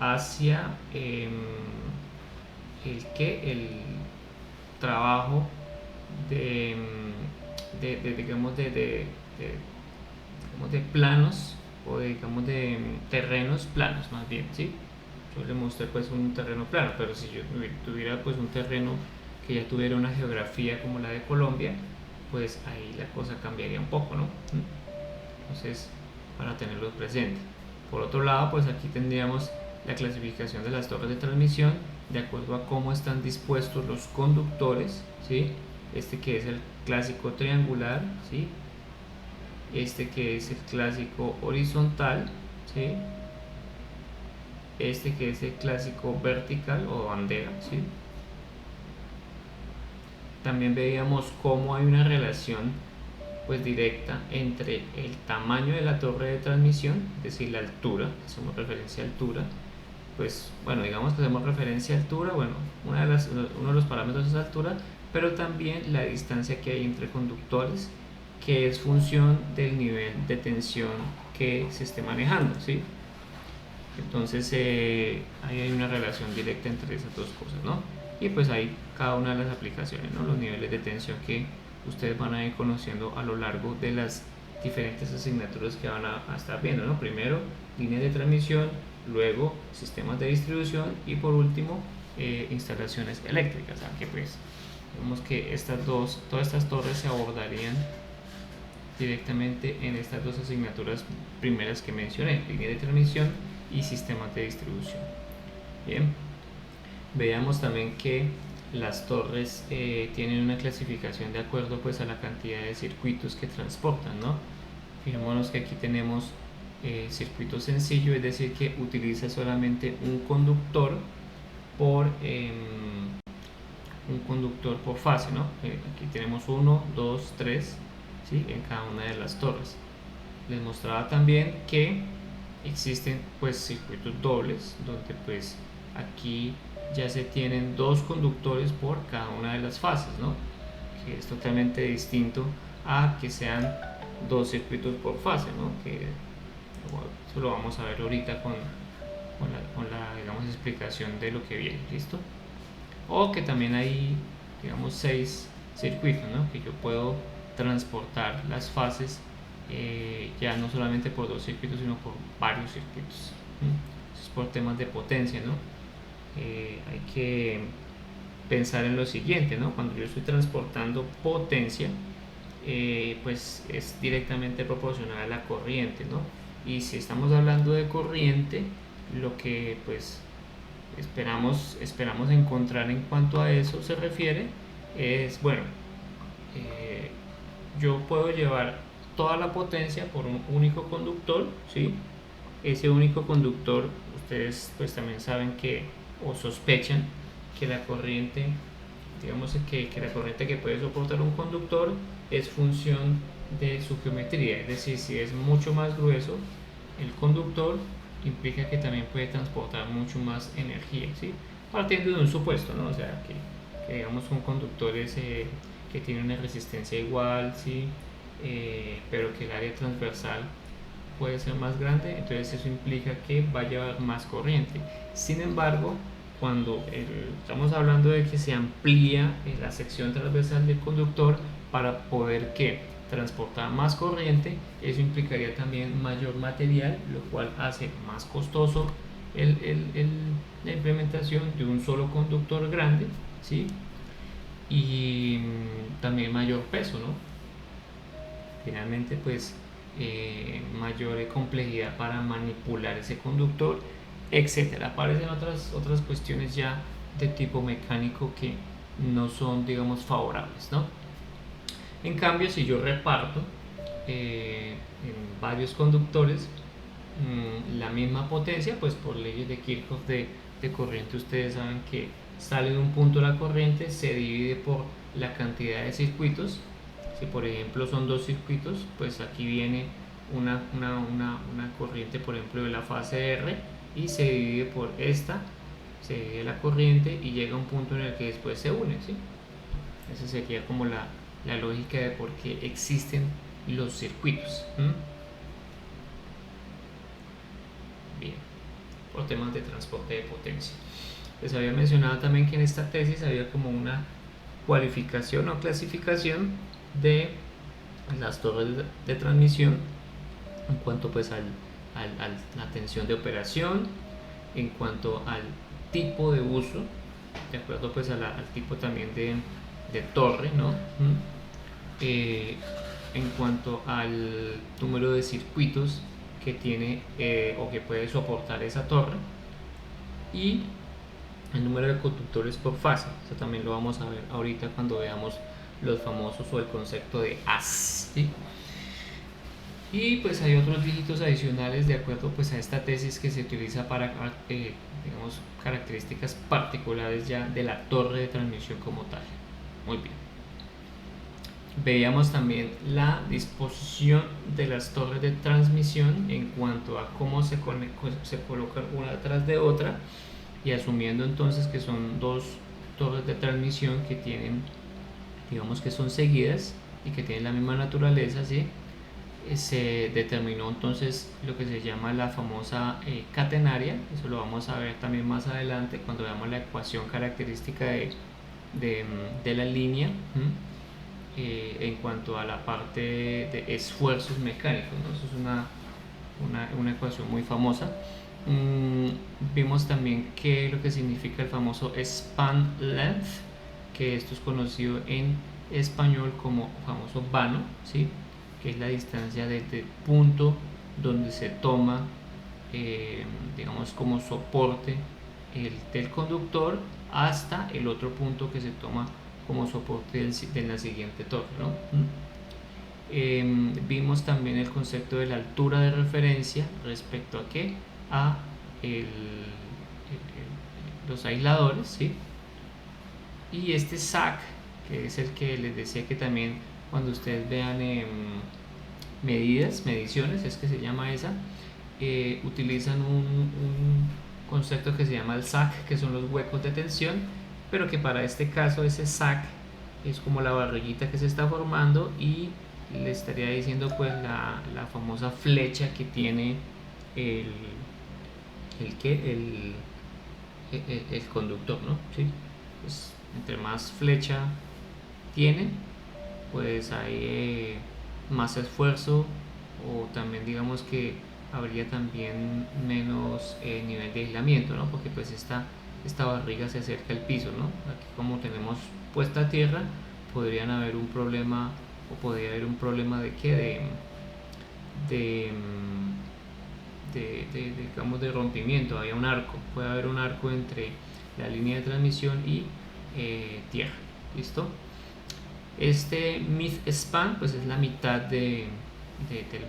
hacia el trabajo de, digamos de planos o digamos de terrenos planos más bien, ¿sí? Yo le mostré pues un terreno plano, pero si yo tuviera pues un terreno que ya tuviera una geografía como la de Colombia, pues ahí la cosa cambiaría un poco, ¿no? Entonces, para tenerlo presente. Por otro lado, pues aquí tendríamos la clasificación de las torres de transmisión de acuerdo a cómo están dispuestos los conductores, ¿sí? Este que es el clásico triangular, ¿sí? Este que es el clásico horizontal, ¿sí? Este que es el clásico vertical o bandera, ¿sí? También veíamos cómo hay una relación pues directa entre el tamaño de la torre de transmisión, es decir, la altura, hacemos referencia a altura, pues bueno, digamos que hacemos referencia a altura, bueno, uno de los parámetros es altura, pero también la distancia que hay entre conductores, que es función del nivel de tensión que se esté manejando, ¿sí? Entonces ahí hay una relación directa entre esas dos cosas, ¿no? Y pues hay cada una de las aplicaciones, ¿no? Los niveles de tensión que ustedes van a ir conociendo a lo largo de las diferentes asignaturas que van a estar viendo, ¿no? Primero líneas de transmisión, luego sistemas de distribución y por último instalaciones eléctricas, aunque pues vemos que todas estas torres se abordarían directamente en estas dos asignaturas primeras que mencioné, línea de transmisión y sistemas de distribución. Bien, veamos también que las torres tienen una clasificación de acuerdo pues a la cantidad de circuitos que transportan, ¿no? Fijémonos que aquí tenemos circuito sencillo, es decir que utiliza solamente un conductor por fase, ¿no? Aquí tenemos 1, 2, 3, ¿sí? En cada una de las torres. Les mostraba también que existen pues circuitos dobles donde pues aquí ya se tienen dos conductores por cada una de las fases, ¿no? Que es totalmente distinto a que sean dos circuitos por fase, ¿no? Que bueno, eso lo vamos a ver ahorita con la digamos explicación de lo que viene, ¿listo? O que también hay digamos 6 circuitos, ¿no? Que yo puedo transportar las fases ya no solamente por dos circuitos sino por varios circuitos. Eso es por temas de potencia, ¿no? Hay que pensar en lo siguiente, ¿no? Cuando yo estoy transportando potencia, pues es directamente proporcional a la corriente, ¿no? Y si estamos hablando de corriente, lo que pues esperamos encontrar en cuanto a eso se refiere es, bueno, eh, yo puedo llevar toda la potencia por un único conductor, ¿sí? Ese único conductor, ustedes pues también saben que o sospechan que la corriente, digamos que la corriente que puede soportar un conductor es función de su geometría, es decir, si es mucho más grueso el conductor, implica que también puede transportar mucho más energía, ¿sí? Partiendo de un supuesto, ¿no? O sea, que digamos son conductores que tienen una resistencia igual, ¿sí? Pero que el área transversal puede ser más grande, entonces eso implica que va a llevar más corriente. Sin embargo, cuando estamos hablando de que se amplía la sección transversal del conductor para poder que transportar más corriente, eso implicaría también mayor material, lo cual hace más costoso la implementación de un solo conductor grande, ¿sí? Y también mayor peso, ¿no? Finalmente, pues mayor complejidad para manipular ese conductor, etcétera. Aparecen otras cuestiones ya de tipo mecánico que no son, digamos, favorables, ¿no? En cambio, si yo reparto en varios conductores la misma potencia, pues por leyes de Kirchhoff de corriente, ustedes saben que sale de un punto la corriente, se divide por la cantidad de circuitos. Si por ejemplo son dos circuitos, pues aquí viene una corriente, por ejemplo, de la fase R y se divide por esta, se divide la corriente y llega a un punto en el que después se une, ¿sí? Esa sería como la lógica de por qué existen los circuitos. Bien, por temas de transporte de potencia. Les había mencionado también que en esta tesis había como una cualificación o clasificación de las torres de transmisión en cuanto pues a la tensión de operación, en cuanto al tipo de uso, de acuerdo pues al tipo también de torre, ¿no? En cuanto al número de circuitos que tiene o que puede soportar esa torre, y el número de conductores por fase. Eso también lo vamos a ver ahorita cuando veamos los famosos o el concepto de AS, ¿sí? Y pues hay otros dígitos adicionales de acuerdo pues a esta tesis que se utiliza para digamos características particulares ya de la torre de transmisión como tal. Muy bien. Veíamos también la disposición de las torres de transmisión en cuanto a cómo se colocan una detrás de otra, y asumiendo entonces que son dos torres de transmisión que tienen, digamos que son seguidas y que tienen la misma naturaleza, ¿sí? Se determinó entonces lo que se llama la famosa catenaria. Eso lo vamos a ver también más adelante cuando veamos la ecuación característica de la línea, en cuanto a la parte de esfuerzos mecánicos, ¿no? Eso es una ecuación muy famosa. Vimos también que lo que significa el famoso span length, que esto es conocido en español como famoso vano, ¿sí? Que es la distancia desde el punto donde se toma, digamos, como soporte del conductor hasta el otro punto que se toma como soporte de la siguiente torre, ¿no? Vimos también el concepto de la altura de referencia respecto a qué, a los aisladores, ¿sí? Y este SAC, que es el que les decía que también cuando ustedes vean mediciones, es que se llama esa, utilizan un concepto que se llama el SAC, que son los huecos de tensión, pero que para este caso ese SAC es como la barriguita que se está formando, y le estaría diciendo pues la famosa flecha que tiene el conductor, ¿no? ¿Sí? Pues entre más flecha tiene, pues hay más esfuerzo, o también digamos que habría también menos nivel de aislamiento, ¿no? Porque pues esta barriga se acerca al piso, ¿no? Aquí como tenemos puesta a tierra, podrían haber un problema, o podría haber un problema de qué, digamos de rompimiento. Había un arco, puede haber un arco entre la línea de transmisión y tierra. ¿Listo? Este mid span pues es la mitad del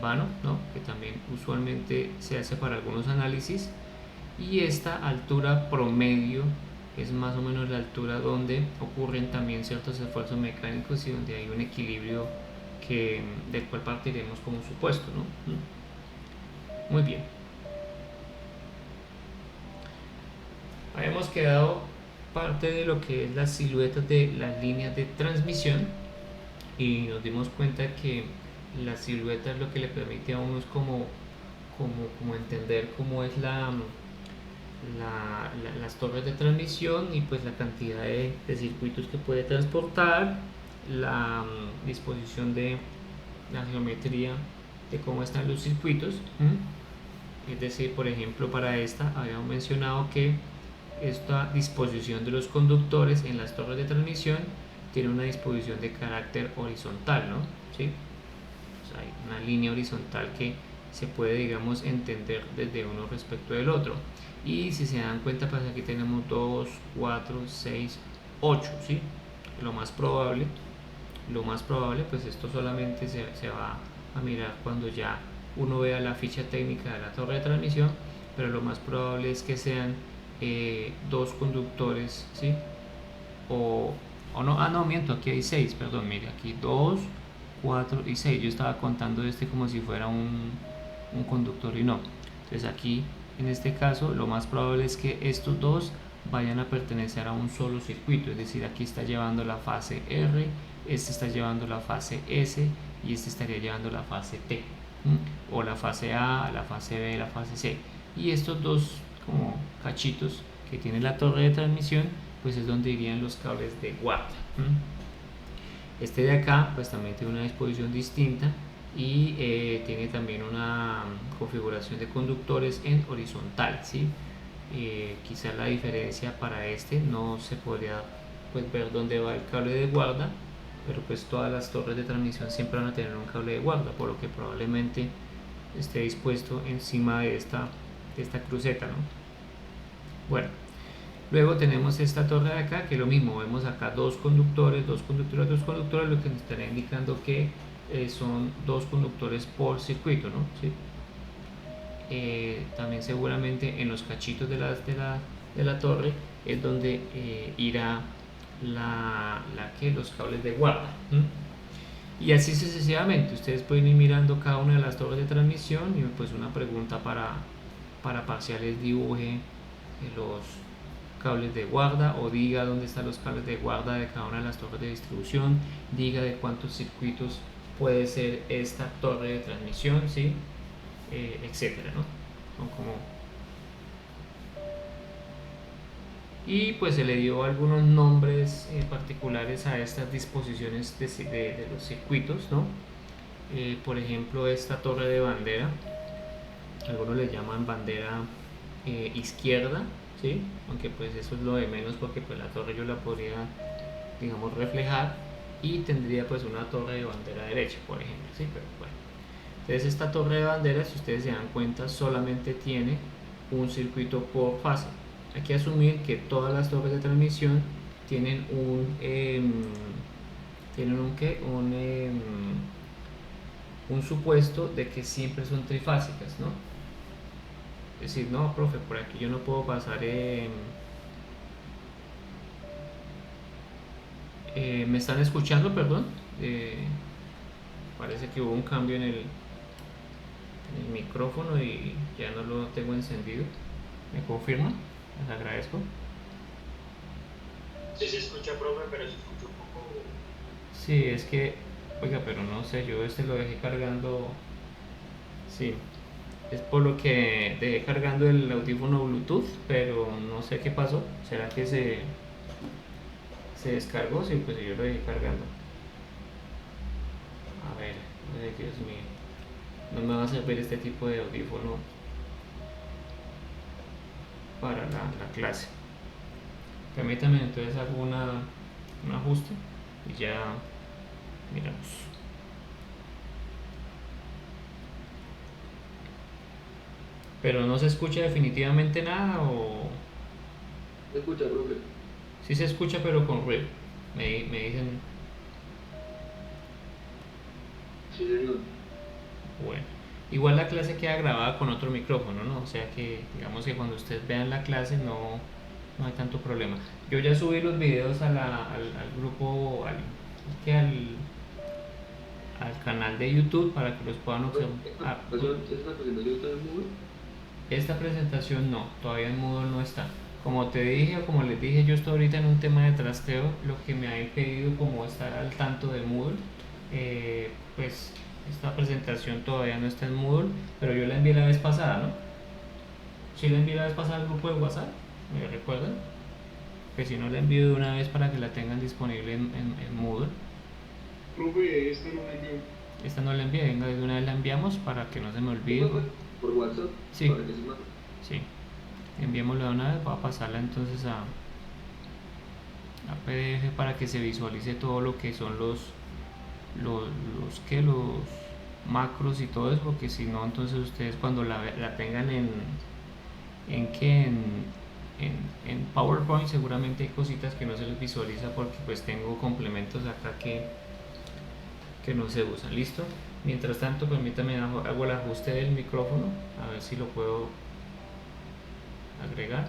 vano, ¿no? Que también usualmente se hace para algunos análisis, y esta altura promedio es más o menos la altura donde ocurren también ciertos esfuerzos mecánicos y donde hay un equilibrio del cual partiremos como supuesto, ¿no? Muy bien. Habíamos quedado parte de lo que es las siluetas de las líneas de transmisión, y nos dimos cuenta que la silueta es lo que le permite a uno es como entender cómo es las torres de transmisión, y pues la cantidad de circuitos que puede transportar, la disposición de la geometría de cómo están los circuitos. Es decir, por ejemplo, para esta habíamos mencionado que esta disposición de los conductores en las torres de transmisión tiene una disposición de carácter horizontal, ¿no? ¿Sí? O sea, hay una línea horizontal que se puede, digamos, entender desde uno respecto del otro. Y si se dan cuenta, pues aquí tenemos 2, 4, 6, 8, ¿sí? Lo más probable, pues esto solamente se va a mirar cuando ya uno vea la ficha técnica de la torre de transmisión, pero lo más probable es que sean dos conductores, ¿sí? O no, miento, aquí hay 6, perdón, mire, aquí 2, 4 y 6. Yo estaba contando como si fuera un conductor, y no. Entonces aquí, en este caso, lo más probable es que estos dos vayan a pertenecer a un solo circuito, es decir, aquí está llevando la fase R, este está llevando la fase S, y este estaría llevando la fase T, o la fase A, la fase B, la fase C, y estos dos como cachitos que tiene la torre de transmisión, pues es donde irían los cables de guarda. Este de acá pues también tiene una disposición distinta y tiene también una configuración de conductores en horizontal, ¿sí? Quizá la diferencia para este no se podría pues ver dónde va el cable de guarda, pero pues todas las torres de transmisión siempre van a tener un cable de guarda, por lo que probablemente esté dispuesto encima de esta cruceta, ¿no? Bueno, luego tenemos esta torre de acá, que lo mismo, vemos acá dos conductores, lo que nos estará indicando que son dos conductores por circuito, ¿no? ¿Sí? También seguramente en los cachitos de la torre es donde irá los cables de guarda. Y así sucesivamente, ustedes pueden ir mirando cada una de las torres de transmisión y pues una pregunta para parciales dibuje los cables de guarda o diga dónde están los cables de guarda de cada una de las torres de distribución, diga de cuántos circuitos puede ser esta torre de transmisión, ¿sí? Etcétera, ¿no? Son como... Y pues se le dio algunos nombres particulares a estas disposiciones de los circuitos, ¿no? Por ejemplo, esta torre de bandera, algunos le llaman bandera izquierda, ¿sí? Aunque pues eso es lo de menos porque pues la torre yo la podría, digamos, reflejar y tendría pues una torre de bandera derecha, por ejemplo, ¿sí? Pero bueno. Entonces esta torre de bandera, si ustedes se dan cuenta, solamente tiene un circuito por fase. Hay que asumir que todas las torres de transmisión tienen un supuesto de que siempre son trifásicas, ¿no? Es decir, no, profe, por aquí yo no puedo pasar. ¿Me están escuchando? Perdón. Parece que hubo un cambio en el micrófono y ya no lo tengo encendido. ¿Me confirman? Les agradezco. Sí se escucha, profe, pero se escucha un poco. Sí, es que, oiga, pero no sé, yo lo dejé cargando. Sí, es por lo que dejé cargando el audífono Bluetooth, pero no sé qué pasó. ¿Será que se descargó? Sí, pues yo lo dejé cargando. A ver, ay, Dios mío. No me va a servir este tipo de audífono para la clase. Permítame, entonces hago un ajuste y ya miramos. Pero no se escucha definitivamente nada o... ¿Se escucha, profe? Sí se escucha pero con ruido. Me dicen, Sí, señor. bueno. Igual la clase queda grabada con otro micrófono, ¿no? O sea que digamos que cuando ustedes vean la clase no hay tanto problema. Yo ya subí los videos al grupo, al canal de YouTube para que los puedan observar. ¿Esta presentación está en Google? Esta presentación no, todavía en Moodle no está. Como te dije o como les dije, yo estoy ahorita en un tema de trasteo, lo que me ha impedido como estar al tanto de Moodle. Pues esta presentación todavía no está en Moodle, pero yo la envié la vez pasada, ¿no? Sí la envié la vez pasada al grupo de WhatsApp, ¿me recuerdan? Que si no la envío de una vez para que la tengan disponible en Moodle. Profe, esta no la envió. Esta no la envié, venga, de una vez la enviamos para que no se me olvide. Por WhatsApp, Sí, para que se mande. sí. Enviémosla de una vez, voy a pasarla entonces a PDF para que se visualice todo lo que son los macros y todo eso, porque si no entonces ustedes cuando la tengan en que en PowerPoint seguramente hay cositas que no se les visualiza porque pues tengo complementos acá que no se usan. ¿Listo? Mientras tanto, permítame, hago el ajuste del micrófono a ver si lo puedo agregar.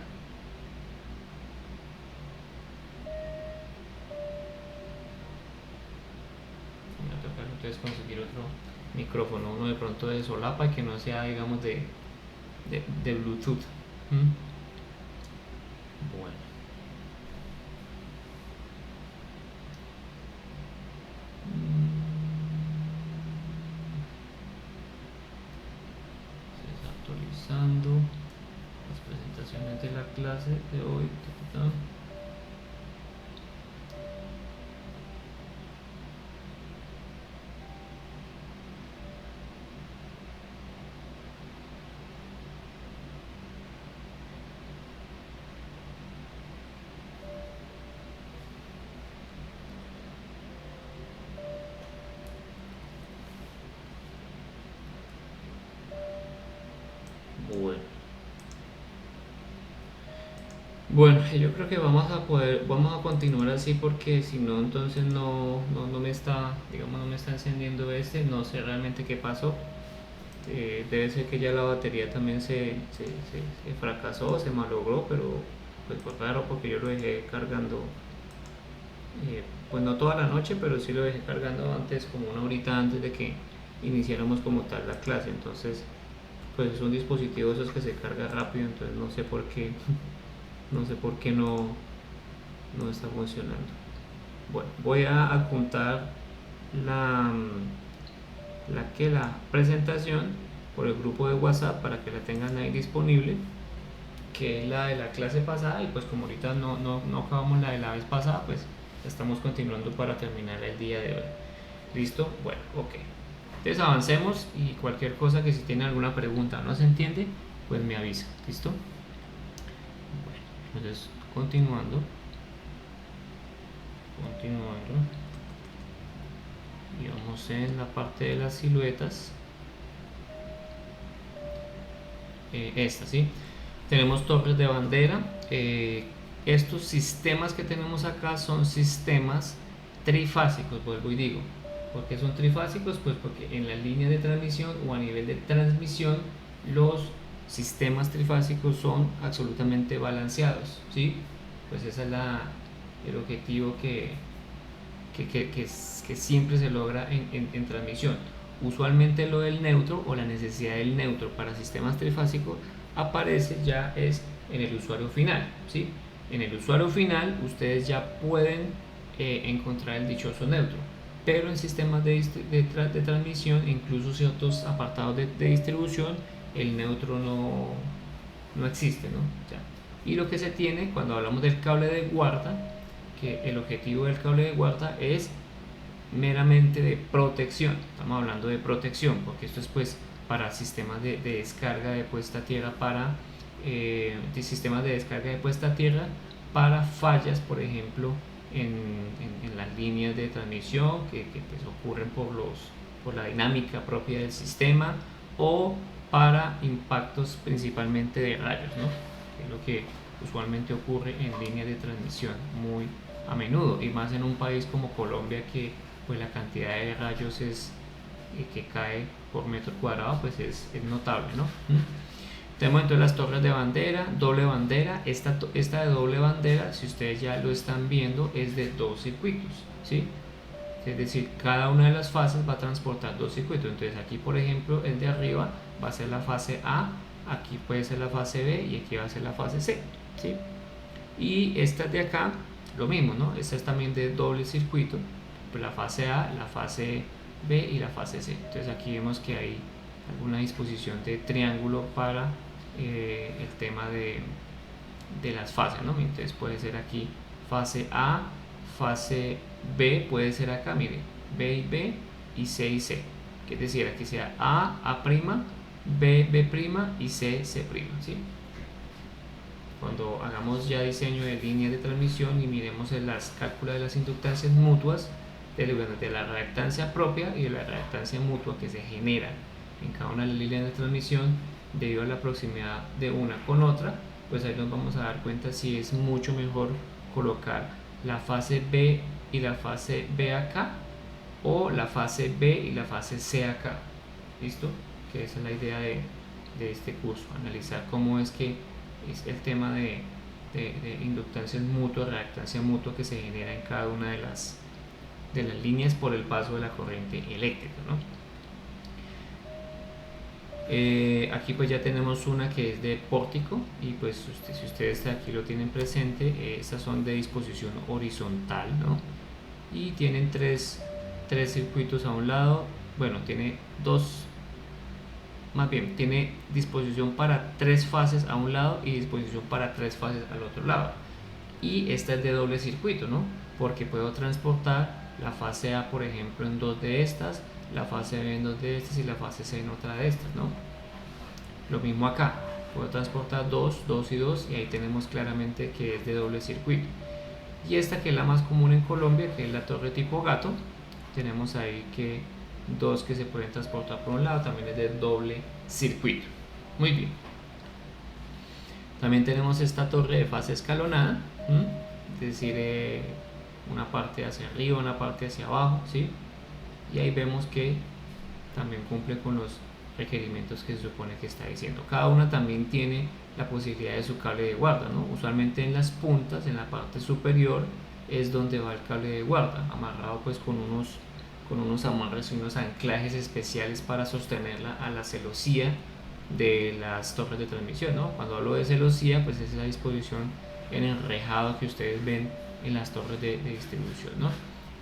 Me va a tocar entonces conseguir otro micrófono, uno de pronto de solapa y que no sea, digamos, de Bluetooth. Bueno. Se está actualizando las presentaciones básicamente la clase de hoy. Bueno. Bueno, yo creo que vamos a continuar así porque si no, entonces no me está, digamos, no me está encendiendo no sé realmente qué pasó. Debe ser que ya la batería también se fracasó, se malogró, pero pues fue raro porque yo lo dejé cargando, pues no toda la noche, pero sí lo dejé cargando antes, como una horita antes de que iniciáramos como tal la clase. Entonces, pues es un dispositivo esos que se carga rápido, entonces no sé por qué, no sé por qué no está funcionando. Bueno, voy a adjuntar la, la presentación por el grupo de WhatsApp para que la tengan ahí disponible, que es la de la clase pasada, y pues como ahorita no acabamos la de la vez pasada, pues estamos continuando para terminar el día de hoy. ¿Listo? Bueno, ok. Entonces avancemos y cualquier cosa que si tiene alguna pregunta no se entiende, pues me avisa. ¿Listo? Bueno, entonces continuando. Y vamos en la parte de las siluetas. Esta, ¿sí? Tenemos torres de bandera. Estos sistemas que tenemos acá son sistemas trifásicos, vuelvo y digo. ¿Por qué son trifásicos? Pues porque en la línea de transmisión o a nivel de transmisión los sistemas trifásicos son absolutamente balanceados, ¿sí? Pues ese es el objetivo que siempre se logra en transmisión. Usualmente lo del neutro o la necesidad del neutro para sistemas trifásicos aparece ya es en el usuario final, ¿sí? En el usuario final ustedes ya pueden encontrar el dichoso neutro, pero en sistemas de transmisión, incluso ciertos apartados de distribución, el neutro no existe, ¿no? Ya. Y lo que se tiene cuando hablamos del cable de guarda, que el objetivo del cable de guarda es meramente de protección. Estamos hablando de protección porque esto es pues para sistemas de descarga de puesta a tierra, para de sistemas de descarga de puesta a tierra para fallas, por ejemplo, en las líneas de transmisión que pues, ocurren por la dinámica propia del sistema, o para impactos principalmente de rayos, ¿no? Que es lo que usualmente ocurre en líneas de transmisión muy a menudo, y más en un país como Colombia, que pues la cantidad de rayos que cae por metro cuadrado pues es notable, ¿no? Tenemos entonces las torres de bandera, doble bandera. Esta de doble bandera, si ustedes ya lo están viendo, es de dos circuitos, ¿sí? Es decir, cada una de las fases va a transportar dos circuitos. Entonces aquí, por ejemplo, el de arriba va a ser la fase A, aquí puede ser la fase B y aquí va a ser la fase C, ¿sí? Y esta de acá, lo mismo, ¿no? Esta es también de doble circuito, pues la fase A, la fase B y la fase C. Entonces aquí vemos que hay alguna disposición de triángulo para el tema de las fases, ¿no? Entonces puede ser aquí fase A, fase B, puede ser acá, mire, B y B y C y C. Es decir, aquí sea A, A', B, B' y C, C', ¿sí? Cuando hagamos ya diseño de líneas de transmisión y miremos en las cálculos de las inductancias mutuas, de la reactancia propia y de la reactancia mutua que se genera en cada una de las líneas de transmisión debido a la proximidad de una con otra, pues ahí nos vamos a dar cuenta si es mucho mejor colocar la fase B y la fase B acá, o la fase B y la fase C acá. ¿Listo? Que esa es la idea de este curso, analizar cómo es que es el tema de inductancias mutuas, reactancia mutua que se genera en cada una de las líneas por el paso de la corriente eléctrica, ¿no? Aquí pues ya tenemos una que es de pórtico, y pues si ustedes aquí lo tienen presente, estas son de disposición horizontal, ¿no? Y tienen tres circuitos a un lado, bueno, tiene dos más bien, tiene disposición para 3 fases a un lado y disposición para 3 fases al otro lado. Y esta es de doble circuito, ¿no? Porque puedo transportar la fase A, por ejemplo, en 2 de estas, la fase B en 2 de estas y la fase C en otra de estas, ¿no? Lo mismo acá, puedo transportar 2, 2 y 2 y ahí tenemos claramente que es de doble circuito. Y esta que es la más común en Colombia, que es la torre tipo gato, tenemos ahí que 2 que se pueden transportar por un lado, también es de doble circuito. Muy bien. También tenemos esta torre de fase escalonada, es decir, una parte hacia arriba, una parte hacia abajo, ¿sí? Y ahí vemos que también cumple con los requerimientos que se supone que está diciendo. Cada una también tiene la posibilidad de su cable de guarda, ¿no? Usualmente en las puntas, en la parte superior, es donde va el cable de guarda, amarrado pues con unos amarres y unos anclajes especiales para sostenerla a la celosía de las torres de transmisión, ¿no? Cuando hablo de celosía, pues es la disposición en enrejado que ustedes ven en las torres de distribución, ¿no?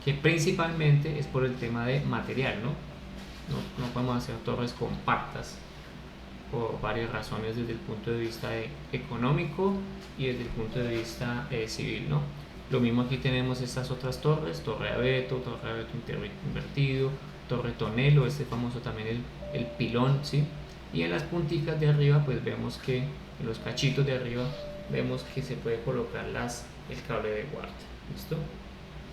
Que principalmente es por el tema de material, ¿no? No podemos hacer torres compactas por varias razones desde el punto de vista económico y desde el punto de vista civil, ¿no? Lo mismo aquí tenemos estas otras torres, torre abeto invertido, torre tonelo, este famoso también el pilón, ¿sí? Y en las punticas de arriba pues vemos que en los cachitos de arriba vemos que se puede colocar el cable de guarda, ¿listo?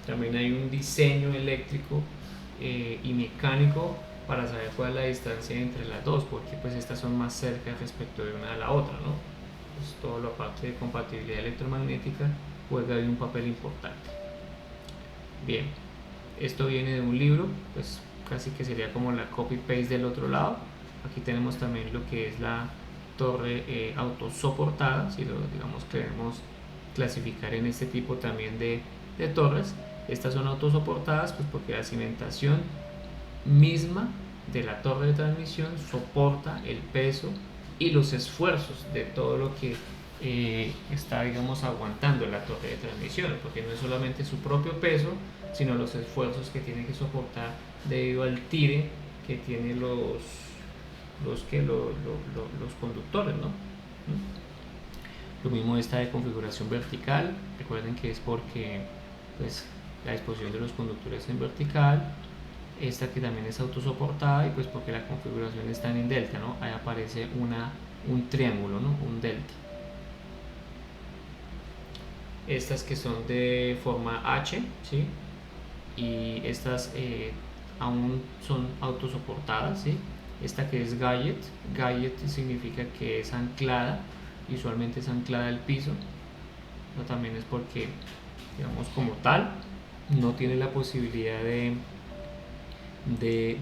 También hay un diseño eléctrico y mecánico para saber cuál es la distancia entre las dos, porque pues estas son más cerca respecto de una a la otra, ¿no? Pues todo la parte de compatibilidad electromagnética juega ahí un papel importante. Bien, esto viene de un libro, pues casi que sería como la copy-paste del otro lado. Aquí tenemos también lo que es la torre autosoportada, si lo digamos queremos clasificar en este tipo también de torres. Estas son autosoportadas pues porque la cimentación misma de la torre de transmisión soporta el peso y los esfuerzos de todo lo que está, digamos, aguantando la torre de transmisión, porque no es solamente su propio peso, sino los esfuerzos que tiene que soportar debido al tire que tienen los conductores, ¿no? Lo mismo esta de configuración vertical, recuerden que es porque pues la disposición de los conductores en vertical, esta que también es autosoportada y pues porque la configuración está en delta, ¿no? Ahí aparece un triángulo, ¿no? Un delta. Estas que son de forma H, ¿sí? Y estas aún son autosoportadas, ¿sí? Esta que es gallet significa que es anclada, usualmente es anclada al piso, ¿no? También es porque, digamos, como tal, no tiene la posibilidad de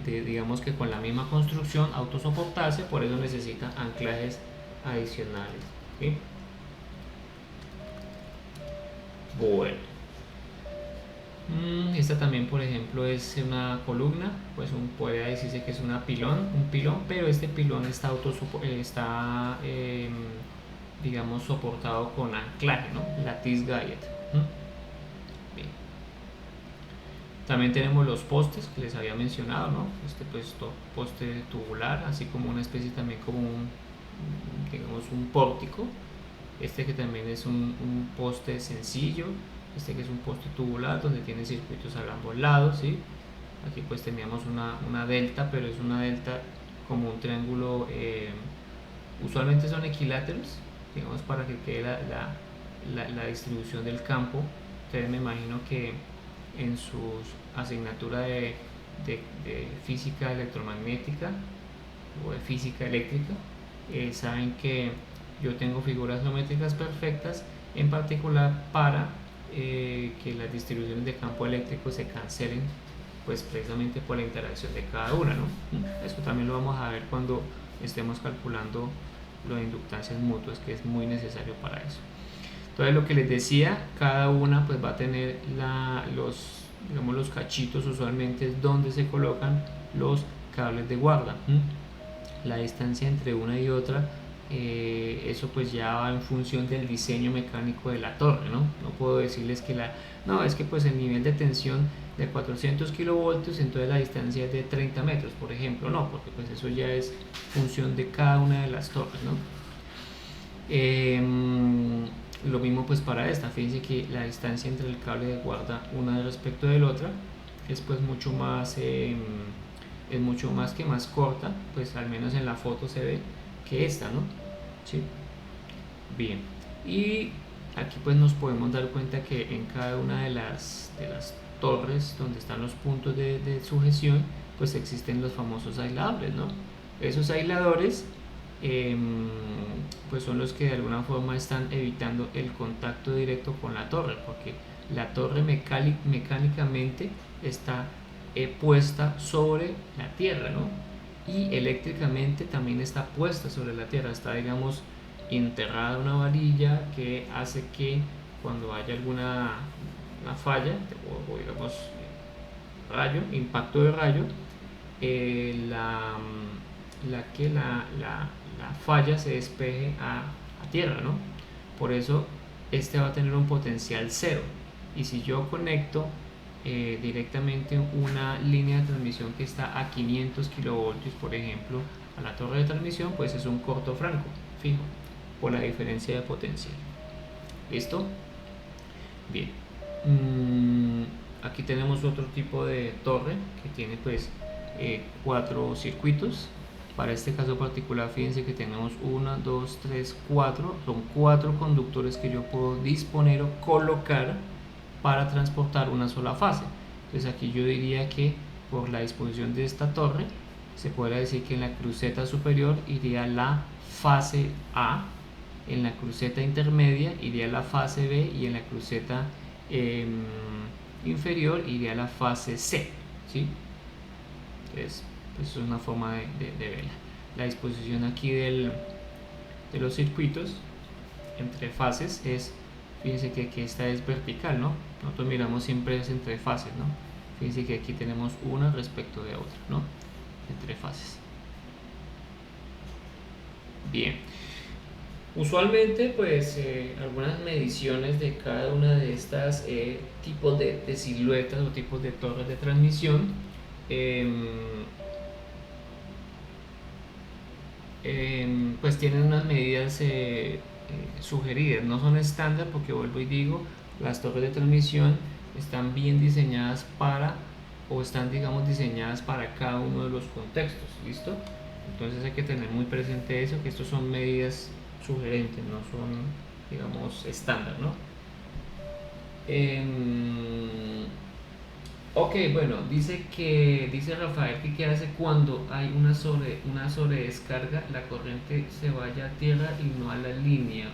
digamos que con la misma construcción autosoportarse, por eso necesita anclajes adicionales, ¿sí? Bueno, esta también, por ejemplo, es una columna, pues puede decirse que es un pilón, pero este pilón está digamos, soportado con anclaje, ¿no? Lattice gallet. Bien. También tenemos los postes que les había mencionado, ¿no? Este pues poste tubular, así como una especie también como digamos un pórtico. Este que también es un poste sencillo, este que es un poste tubular donde tiene circuitos a ambos lados, ¿sí? Aquí pues teníamos una delta, pero es una delta como un triángulo, usualmente son equiláteros, digamos, para que quede la distribución del campo. Ustedes me imagino que en su asignatura de física electromagnética o de física eléctrica saben que yo tengo figuras geométricas perfectas, en particular para que las distribuciones de campo eléctrico se cancelen, pues precisamente por la interacción de cada una, ¿no? Eso también lo vamos a ver cuando estemos calculando las inductancias mutuas, que es muy necesario para eso. Entonces, lo que les decía, cada una pues va a tener los cachitos, usualmente es donde se colocan los cables de guarda. La distancia entre una y otra, eso pues ya va en función del diseño mecánico de la torre, ¿no? No puedo decirles que no, es que pues el nivel de tensión de 400 kilovoltios, entonces la distancia es de 30 metros, por ejemplo. No, porque pues eso ya es función de cada una de las torres, ¿no? Lo mismo pues para esta, fíjense que la distancia entre el cable de guarda una respecto del otra es pues mucho más es mucho más que más corta, pues al menos en la foto se ve que esta, ¿no? ¿Sí? Bien, y aquí pues nos podemos dar cuenta que en cada una de las torres donde están los puntos de sujeción pues existen los famosos aisladores, ¿no? Esos aisladores pues son los que de alguna forma están evitando el contacto directo con la torre, porque la torre mecánicamente está puesta sobre la tierra, ¿no? Y eléctricamente también está puesta sobre la tierra, está digamos enterrada una varilla que hace que cuando haya alguna una falla o digamos rayo, impacto de rayo, la falla se despeje a tierra, ¿no? Por eso este va a tener un potencial cero. Y si yo conecto directamente una línea de transmisión que está a 500 kilovoltios, por ejemplo, a la torre de transmisión, pues es un corto franco, fijo, por la diferencia de potencial. ¿Listo? Bien. Aquí tenemos otro tipo de torre que tiene pues 4 circuitos. Para este caso particular, fíjense que tenemos 1, 2, 3, 4. Son 4 conductores que yo puedo disponer o colocar para transportar una sola fase. Entonces aquí yo diría que por la disposición de esta torre se podría decir que en la cruceta superior iría la fase A, en la cruceta intermedia iría la fase B y en la cruceta inferior iría la fase C, ¿sí? Entonces pues es una forma de verla. La disposición aquí de los circuitos entre fases es, fíjense que aquí esta es vertical, ¿no? Nosotros miramos siempre es entre fases, ¿no? Fíjense que aquí tenemos una respecto de otra, ¿no? Entre fases. Bien. Usualmente, pues, algunas mediciones de cada una de estas tipos de siluetas o tipos de torres de transmisión pues tienen unas medidas sugeridas, no son estándar porque vuelvo y digo, las torres de transmisión están bien diseñadas para o están digamos diseñadas para cada uno de los contextos, ¿listo? Entonces hay que tener muy presente eso, que estos son medidas sugerentes, no son digamos estándar, ¿no? Ok, bueno, dice Rafael que qué hace cuando hay una sobredescarga, la corriente se vaya a tierra y no a la línea.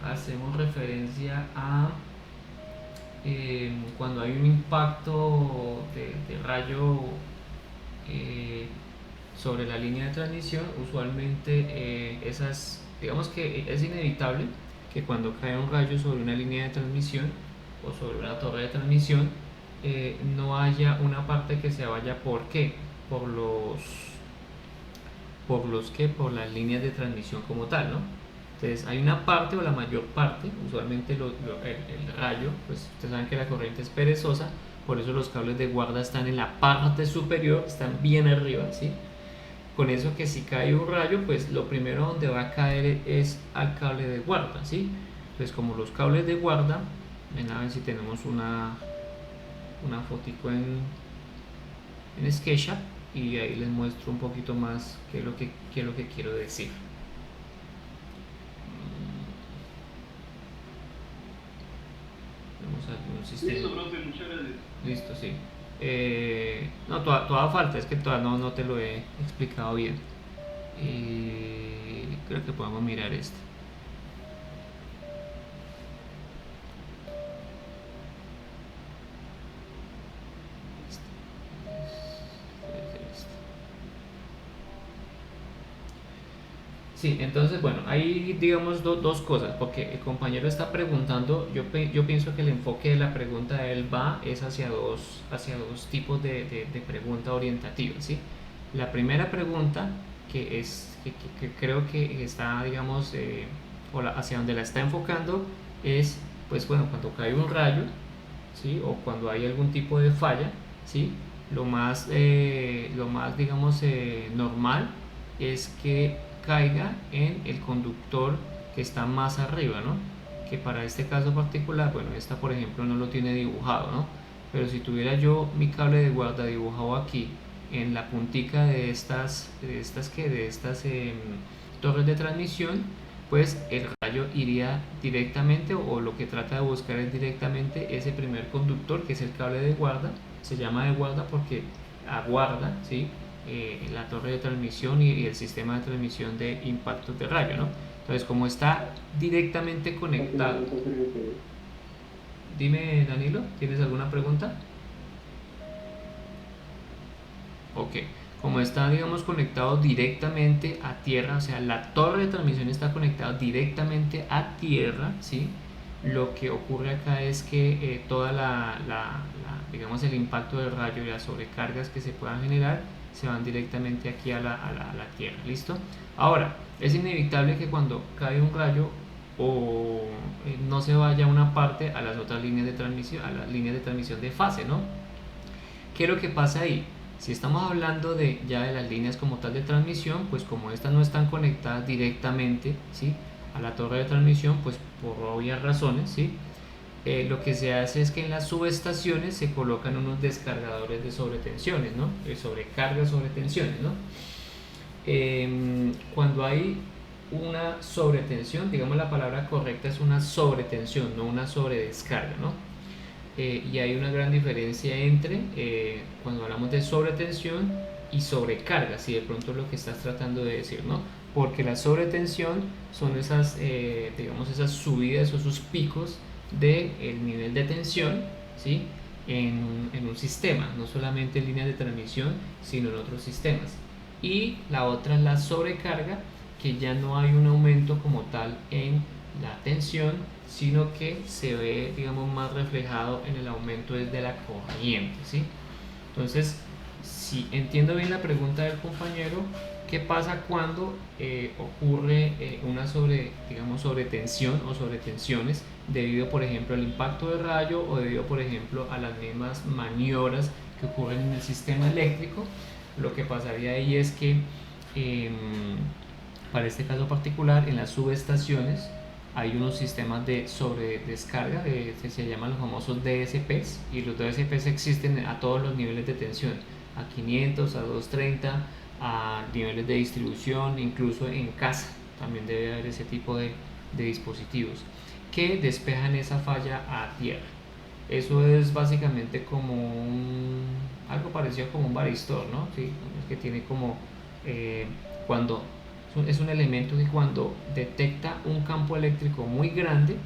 Hacemos referencia a cuando hay un impacto de rayo sobre la línea de transmisión, usualmente digamos que es inevitable que cuando cae un rayo sobre una línea de transmisión o sobre una torre de transmisión, no haya una parte que se vaya. ¿Por qué? Por las líneas de transmisión como tal, ¿no? Entonces hay una parte o la mayor parte, usualmente el rayo, pues ustedes saben que la corriente es perezosa, por eso los cables de guarda están en la parte superior, están bien arriba, ¿sí? Con eso que si cae un rayo, pues lo primero donde va a caer es al cable de guarda, ¿sí? Entonces como los cables de guarda, ven a ver si tenemos una fotico en SketchUp y ahí les muestro un poquito más qué es lo que quiero decir. Vamos a ver un sistema. Listo, profe, muchas gracias. Listo, sí. No, toda falta, es que todavía no te lo he explicado bien. Creo que podemos mirar esto. Sí, entonces, bueno, hay digamos dos cosas, porque el compañero está preguntando, yo pienso que el enfoque de la pregunta de él es hacia dos tipos de pregunta orientativa, ¿sí? La primera pregunta, que creo que está, digamos, hacia donde la está enfocando, es, pues bueno, cuando cae un rayo, ¿sí? O cuando hay algún tipo de falla, ¿sí? Lo más digamos, normal es que caiga en el conductor que está más arriba, ¿no? Que para este caso particular, bueno, esta por ejemplo no lo tiene dibujado, ¿no? Pero si tuviera yo mi cable de guarda dibujado aquí en la puntica de estas torres de transmisión, pues el rayo iría directamente, o lo que trata de buscar es directamente ese primer conductor, que es el cable de guarda. Se llama de guarda porque aguarda, ¿sí? La torre de transmisión y el sistema de transmisión de impactos de rayo, ¿no? Entonces, como está directamente conectado. Dime, Danilo, ¿tienes alguna pregunta? Ok, como está, digamos, conectado directamente a tierra, o sea, la torre de transmisión está conectada directamente a tierra, ¿sí? Lo que ocurre acá es que toda digamos, el impacto del rayo y las sobrecargas que se puedan generar se van directamente aquí a la tierra, ¿listo? Ahora, es inevitable que cuando cae un rayo o no se vaya una parte a las otras líneas de transmisión, a las líneas de transmisión de fase, ¿no? ¿Qué es lo que pasa ahí? Si estamos hablando de ya de las líneas como tal de transmisión, pues como estas no están conectadas directamente, ¿sí? A la torre de transmisión, pues por obvias razones, ¿sí? Lo que se hace es que en las subestaciones se colocan unos descargadores de sobretensiones, ¿no? Sobrecargas, sobretensiones, ¿no? Cuando hay una sobretensión, digamos la palabra correcta es una sobretensión, no una sobredescarga, ¿no? Y hay una gran diferencia entre cuando hablamos de sobretensión y sobrecarga, si de pronto es lo que estás tratando de decir, ¿no? Porque la sobretensión son esas, digamos, esas subidas o esos picos del nivel de tensión, ¿sí? En un sistema, no solamente en líneas de transmisión, sino en otros sistemas. Y la otra es la sobrecarga, que ya no hay un aumento como tal en la tensión, sino que se ve, digamos, más reflejado en el aumento desde la corriente, ¿sí? Entonces, si entiendo bien la pregunta del compañero, ¿qué pasa cuando ocurre una digamos, sobretensión o sobretensiones debido, por ejemplo, al impacto de rayo o debido, por ejemplo, a las mismas maniobras que ocurren en el sistema eléctrico? Lo que pasaría ahí es que eh, para este caso particular, en las subestaciones hay unos sistemas de sobredescarga, se llaman los famosos DSPs, y los DSPs existen a todos los niveles de tensión, a 500, a 230, a niveles de distribución, incluso en casa también debe haber ese tipo de dispositivos que despejan esa falla a tierra. Eso es básicamente como algo parecido como un varistor, ¿no? Sí, que tiene como cuando es un elemento que cuando detecta un campo eléctrico muy grande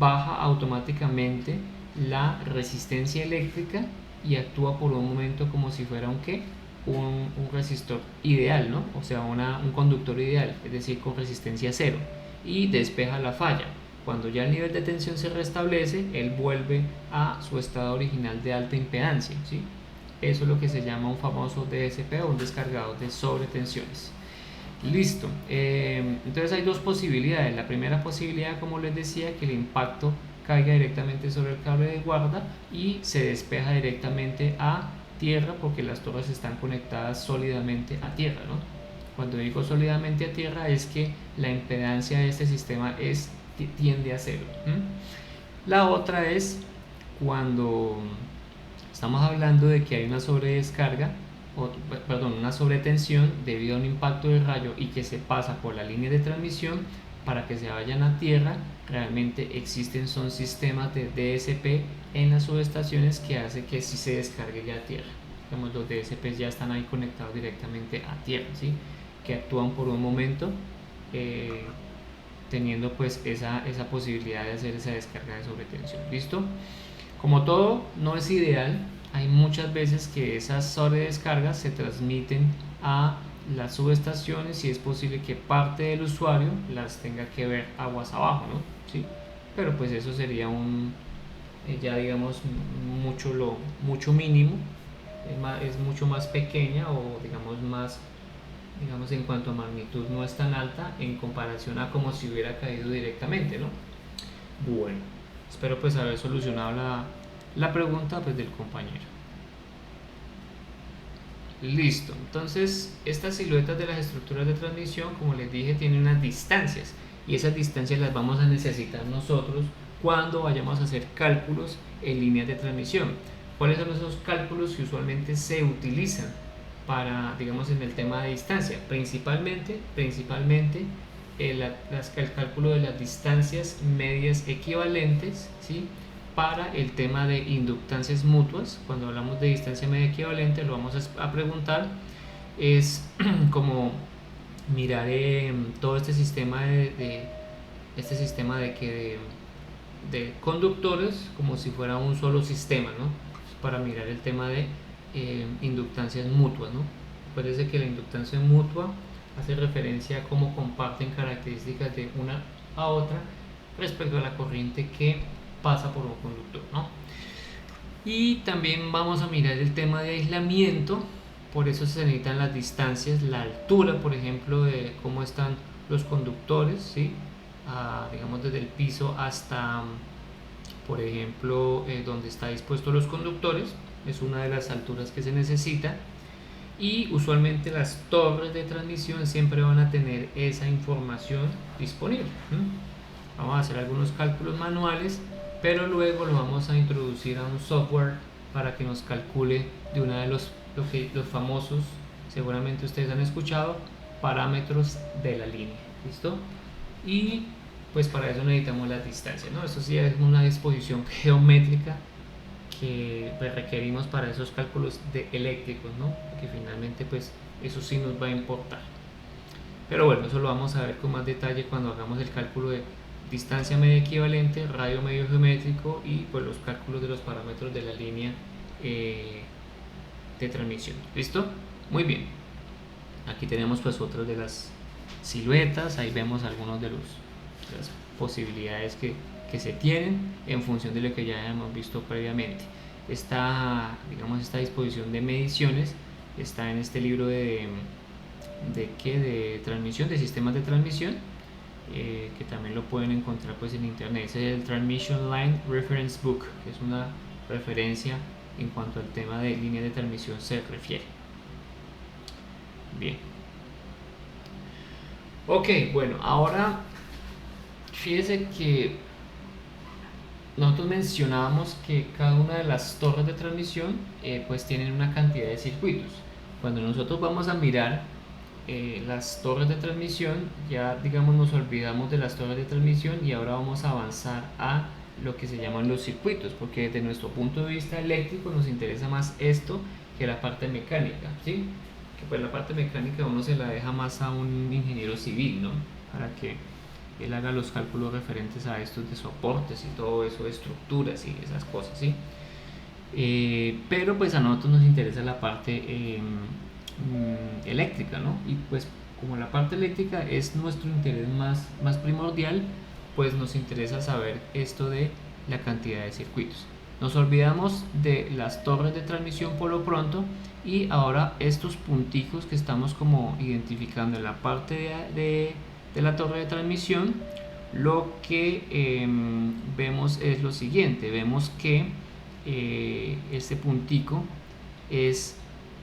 baja automáticamente la resistencia eléctrica y actúa por un momento como si fuera un resistor ideal, ¿no? O sea, un conductor ideal, es decir, con resistencia cero, y despeja la falla. Cuando ya el nivel de tensión se restablece, él vuelve a su estado original de alta impedancia, ¿sí? Eso es lo que se llama un famoso DSP o un descargador de sobretensiones. Listo. Entonces hay dos posibilidades. La primera posibilidad, como les decía, que el impacto caiga directamente sobre el cable de guarda y se despeja directamente a tierra porque las torres están conectadas sólidamente a tierra, ¿no? Cuando digo sólidamente a tierra es que la impedancia de este sistema tiende a cero. La otra es cuando estamos hablando de que hay una sobredescarga, perdón, una sobretensión debido a un impacto de rayo y que se pasa por la línea de transmisión para que se vayan a tierra. Realmente existen son sistemas de DSP en las subestaciones que hace que sí se descargue ya a tierra. Digamos, los DSP ya están ahí conectados directamente a tierra, ¿sí? Que actúan por un momento teniendo pues esa posibilidad de hacer esa descarga de sobretensión. ¿Listo? Como todo no es ideal, hay muchas veces que esas sobredescargas se transmiten a las subestaciones y es posible que parte del usuario las tenga que ver aguas abajo, ¿no? ¿Sí? Pero pues eso sería ya digamos mucho mínimo, es mucho más pequeña o digamos en cuanto a magnitud no es tan alta en comparación a como si hubiera caído directamente, ¿no? Bueno, espero pues haber solucionado la pregunta pues del compañero. Listo, entonces estas siluetas de las estructuras de transmisión, como les dije, tienen unas distancias y esas distancias las vamos a necesitar nosotros cuando vayamos a hacer cálculos en líneas de transmisión. ¿Cuáles son esos cálculos que usualmente se utilizan para, digamos, en el tema de distancia? Principalmente el cálculo de las distancias medias equivalentes, ¿sí? Para el tema de inductancias mutuas. Cuando hablamos de distancia media equivalente, lo vamos a preguntar, es como mirar todo este sistema de conductores como si fuera un solo sistema, ¿no? Para mirar el tema de inductancias mutuas, ¿no? Parece que la inductancia mutua hace referencia a cómo comparten características de una a otra respecto a la corriente que pasa por un conductor, ¿no? Y también vamos a mirar el tema de aislamiento. Por eso se necesitan las distancias, la altura, por ejemplo, de cómo están los conductores, ¿sí? Digamos desde el piso hasta, por ejemplo, donde está dispuesto los conductores, es una de las alturas que se necesita. Y usualmente las torres de transmisión siempre van a tener esa información disponible. Vamos a hacer algunos cálculos manuales, pero luego lo vamos a introducir a un software para que nos calcule de una de los famosos, seguramente ustedes han escuchado, parámetros de la línea. ¿Listo? Y pues para eso necesitamos las distancias, ¿no? Eso sí es una disposición geométrica que requerimos para esos cálculos eléctricos, ¿no? Que finalmente pues eso sí nos va a importar. Pero bueno, eso lo vamos a ver con más detalle cuando hagamos el cálculo de distancia media equivalente, radio medio geométrico y pues los cálculos de los parámetros de la línea de transmisión. ¿Listo? Muy bien. Aquí tenemos pues otras de las siluetas, ahí vemos algunos de las posibilidades que se tienen en función de lo que ya hemos visto previamente. Esta disposición de mediciones está en este libro de transmisión, de sistemas de transmisión, que también lo pueden encontrar pues en internet. Ese es el Transmission Line Reference Book, que es una referencia en cuanto al tema de línea de transmisión se refiere. Bien. Ok, bueno, ahora fíjese que nosotros mencionábamos que cada una de las torres de transmisión pues tienen una cantidad de circuitos. Cuando nosotros vamos a mirar las torres de transmisión, ya digamos nos olvidamos de las torres de transmisión y ahora vamos a avanzar a lo que se llaman los circuitos, porque desde nuestro punto de vista eléctrico nos interesa más esto que la parte mecánica, ¿sí? Que pues la parte mecánica uno se la deja más a un ingeniero civil, ¿no? Para que él haga los cálculos referentes a estos de soportes y todo eso, de estructuras y esas cosas, ¿sí? Pero pues a nosotros nos interesa la parte eléctrica, ¿no? Y pues como la parte eléctrica es nuestro interés más primordial, pues nos interesa saber esto de la cantidad de circuitos. Nos olvidamos de las torres de transmisión por lo pronto y ahora estos punticos que estamos como identificando en la parte de la torre de transmisión, lo que vemos es lo siguiente. Vemos que este puntico es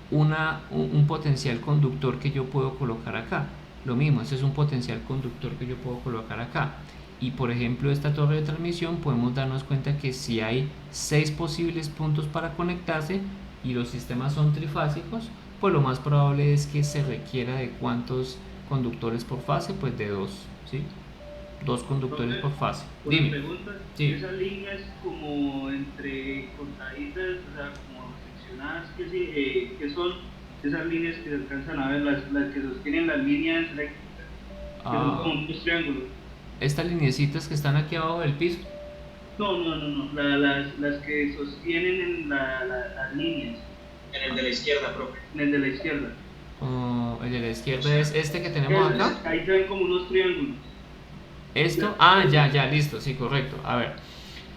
un potencial conductor que yo puedo colocar acá. Lo mismo, este es un potencial conductor que yo puedo colocar acá. Y por ejemplo, esta torre de transmisión podemos darnos cuenta que si hay 6 posibles puntos para conectarse y los sistemas son trifásicos, pues lo más probable es que se requiera de ¿cuántos conductores por fase? Pues de 2, ¿sí? 2 conductores por fase. Dime. Pregunta, sí. Esas líneas como entre cortaditas, o sea, como seccionadas, que son esas líneas que se alcanzan a ver, las que sostienen las líneas eléctricas, que son como unos triángulos. ¿Estas lineecitas que están aquí abajo del piso? No, las que sostienen en las líneas. En el de la izquierda, profe. En el de la izquierda. El de la izquierda es este que tenemos acá. Ahí se ven como unos triángulos. ¿Esto? Ya, listo, sí, correcto. A ver,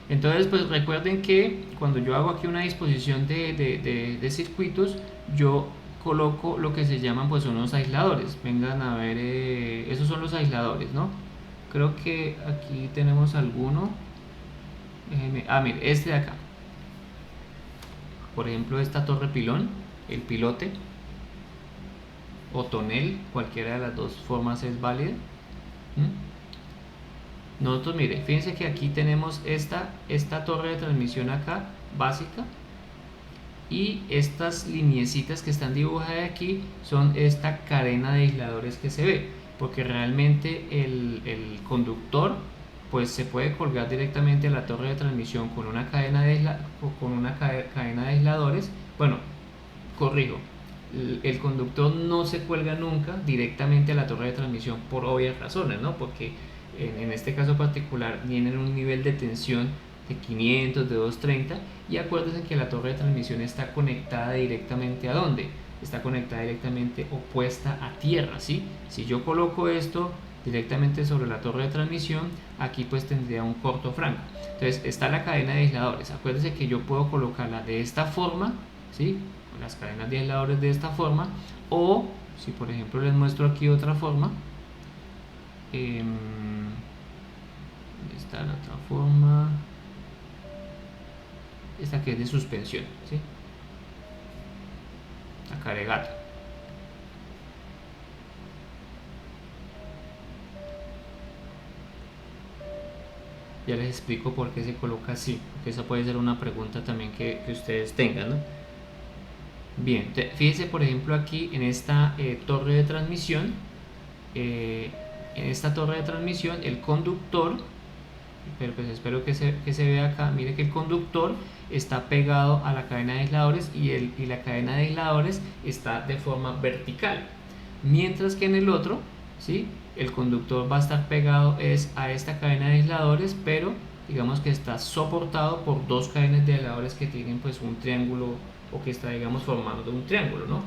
entonces pues recuerden que cuando yo hago aquí una disposición de circuitos, yo coloco lo que se llaman pues unos aisladores. Vengan a ver, esos son los aisladores, ¿no? Creo que aquí tenemos alguno. Mire, este de acá. por ejemplo esta torre pilón, el pilote o tonel, cualquiera de las dos formas es válida. Nosotros, mire, fíjense que aquí tenemos esta torre de transmisión acá, básica, y estas lineecitas que están dibujadas aquí son esta cadena de aisladores que se ve, porque realmente el conductor pues se puede colgar directamente a la torre de transmisión con una cadena cadena de aisladores. Bueno, corrijo, el conductor no se cuelga nunca directamente a la torre de transmisión por obvias razones, ¿no? Porque en este caso particular tienen un nivel de tensión de 500, de 230, y acuérdense que la torre de transmisión está conectada directamente ¿a dónde? Está conectada directamente opuesta a tierra, ¿sí? Si yo coloco esto directamente sobre la torre de transmisión, aquí pues tendría un corto franco. Entonces está la cadena de aisladores. Acuérdense que yo puedo colocarla de esta forma, ¿sí? Con las cadenas de aisladores de esta forma, o si por ejemplo les muestro aquí otra forma, ¿dónde está la otra forma? Esta que es de suspensión, ¿sí? La carregata. Ya les explico por qué se coloca así, porque esa puede ser una pregunta también que ustedes tengan, ¿no? Bien, fíjense por ejemplo aquí en esta torre de transmisión, el conductor, pero pues espero que se vea acá, mire que el conductor está pegado a la cadena de aisladores y la cadena de aisladores está de forma vertical, mientras que en el otro, ¿sí?, el conductor va a estar pegado a esta cadena de aisladores, pero digamos que está soportado por dos cadenas de aisladores que tienen pues un triángulo, o que está digamos formando un triángulo, ¿no?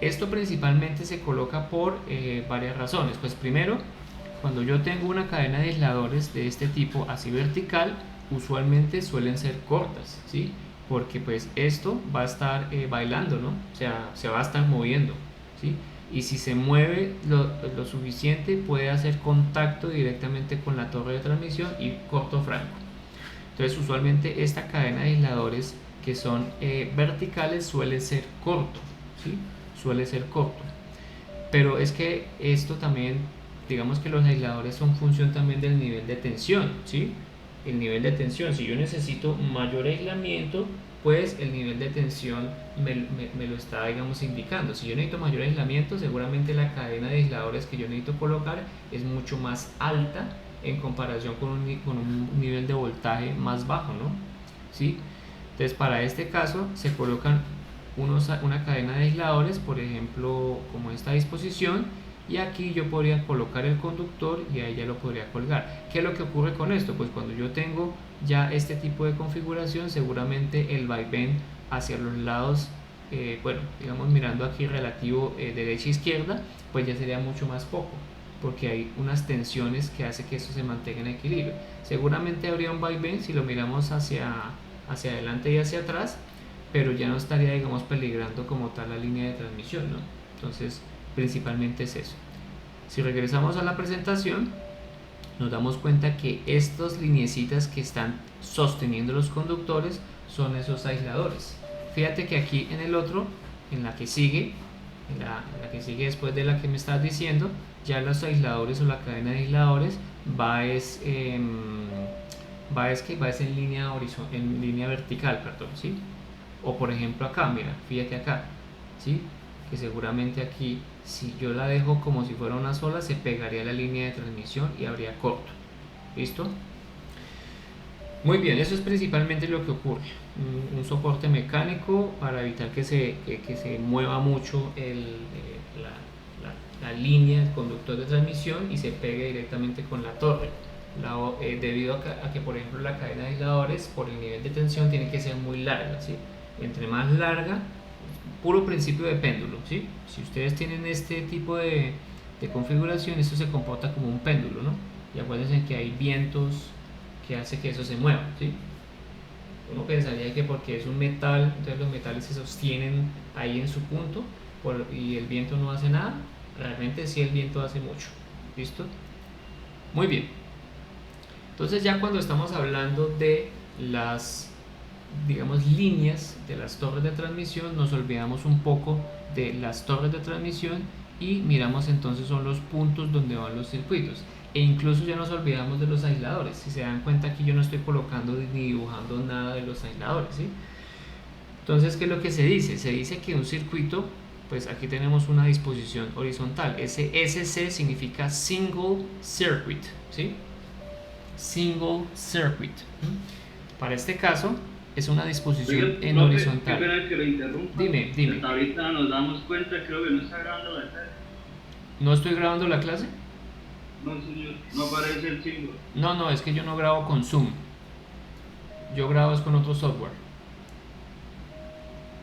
Esto principalmente se coloca por varias razones. Pues primero, cuando yo tengo una cadena de aisladores de este tipo así vertical, usualmente suelen ser cortas, ¿sí? Porque pues esto va a estar bailando, ¿no? O sea, se va a estar moviendo, ¿sí? Y si se mueve lo suficiente, puede hacer contacto directamente con la torre de transmisión y corto franco. Entonces usualmente esta cadena de aisladores que son verticales suele ser corto, ¿sí? Suele ser corto. Pero es que esto también, digamos que los aisladores son función también del nivel de tensión, ¿sí? El nivel de tensión, si yo necesito mayor aislamiento, pues el nivel de tensión me lo está, digamos, indicando. Si yo necesito mayor aislamiento, seguramente la cadena de aisladores que yo necesito colocar es mucho más alta en comparación con un nivel de voltaje más bajo, ¿no? ¿Sí? Entonces para este caso se colocan una cadena de aisladores, por ejemplo como esta disposición, y aquí yo podría colocar el conductor y ahí ya lo podría colgar. ¿Qué es lo que ocurre con esto? Pues cuando yo tengo ya este tipo de configuración, seguramente el vaivén hacia los lados, bueno, digamos mirando aquí relativo derecha e izquierda, pues ya sería mucho más poco, porque hay unas tensiones que hace que eso se mantenga en equilibrio. Seguramente habría un vaivén si lo miramos hacia adelante y hacia atrás, pero ya no estaría, digamos, peligrando como tal la línea de transmisión, ¿no? Entonces principalmente es eso. Si regresamos a la presentación, nos damos cuenta que estas lineecitas que están sosteniendo los conductores son esos aisladores. Fíjate que aquí en el otro, en la que sigue después de la que me estás diciendo, ya los aisladores o la cadena de aisladores va en línea en línea vertical, perdón, ¿sí? O por ejemplo acá, mira, fíjate acá, ¿sí? Que seguramente aquí, si yo la dejo como si fuera una sola, se pegaría a la línea de transmisión y habría corto. ¿Listo? Muy bien, eso es principalmente lo que ocurre. Un soporte mecánico para evitar que se mueva mucho la línea, el conductor de transmisión, y se pegue directamente con la torre. Debido a que, por ejemplo, la cadena de aisladores, por el nivel de tensión, tiene que ser muy larga, ¿sí? Entre más larga, puro principio de péndulo, ¿sí? Si ustedes tienen este tipo de configuración, esto se comporta como un péndulo, ¿no? Y acuérdense que hay vientos que hace que eso se mueva, ¿sí? Uno pensaría que porque es un metal, entonces los metales se sostienen ahí en su punto y el viento no hace nada. Realmente sí, el viento hace mucho. ¿Listo? Muy bien. Entonces ya cuando estamos hablando de las digamos, líneas de las torres de transmisión, nos olvidamos un poco de las torres de transmisión y miramos entonces son los puntos donde van los circuitos, e incluso ya nos olvidamos de los aisladores. Si se dan cuenta, aquí yo no estoy colocando ni dibujando nada de los aisladores, ¿sí? Entonces, ¿qué es lo que se dice? Se dice que un circuito, pues aquí tenemos una disposición horizontal. Ese SC significa Single Circuit, ¿sí? Single Circuit. Para este caso, es una disposición en horizontal. Qué pena que lo interrumpa. Dime. Hasta ahorita nos damos cuenta, creo que no está grabando la clase. ¿No estoy grabando la clase? No, señor, no aparece el símbolo. No, es que yo no grabo con Zoom. Yo grabo es con otro software.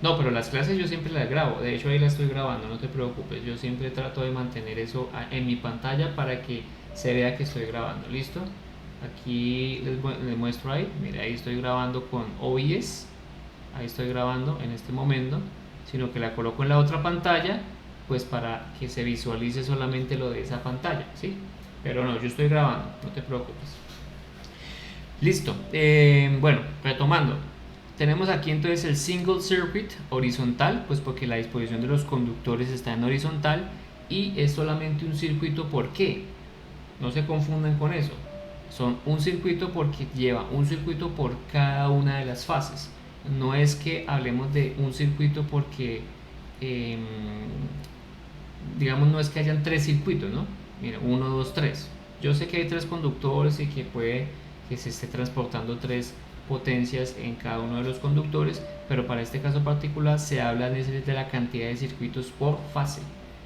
No, pero las clases yo siempre las grabo. De hecho, ahí las estoy grabando, no te preocupes. Yo siempre trato de mantener eso en mi pantalla para que se vea que estoy grabando. ¿Listo? Aquí les muestro ahí. Mira, ahí estoy grabando con OBS. Ahí estoy grabando en este momento. Sino que la coloco en la otra pantalla, pues para que se visualice solamente lo de esa pantalla, ¿sí? Pero no, yo estoy grabando, no te preocupes. Listo. Bueno, retomando. Tenemos aquí entonces el single circuit horizontal, pues porque la disposición de los conductores está en horizontal y es solamente un circuito. ¿Por qué? No se confundan con eso. Son un circuito porque lleva un circuito por cada una de las fases. No es que hablemos de un circuito porque, digamos, no es que hayan tres circuitos, ¿no? Mira, 1, 2, 3. Yo sé que hay tres conductores y que puede que se esté transportando tres potencias en cada uno de los conductores, pero para este caso particular se habla de la cantidad de circuitos por fase.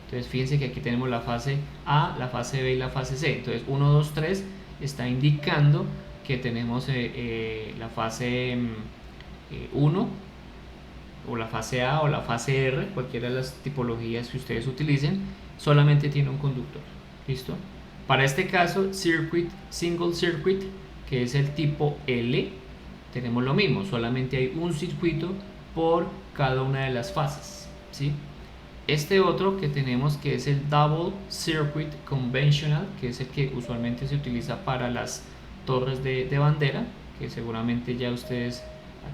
Entonces fíjense que aquí tenemos la fase A, la fase B y la fase C. Entonces 1, 2, 3 está indicando que tenemos la fase 1 o la fase A o la fase R, cualquiera de las tipologías que ustedes utilicen, solamente tiene un conductor. ¿Listo? Para este caso, single circuit, que es el tipo L, tenemos lo mismo, solamente hay un circuito por cada una de las fases, ¿sí? Este otro que tenemos, que es el double circuit conventional, que es el que usualmente se utiliza para las torres de bandera, que seguramente ya ustedes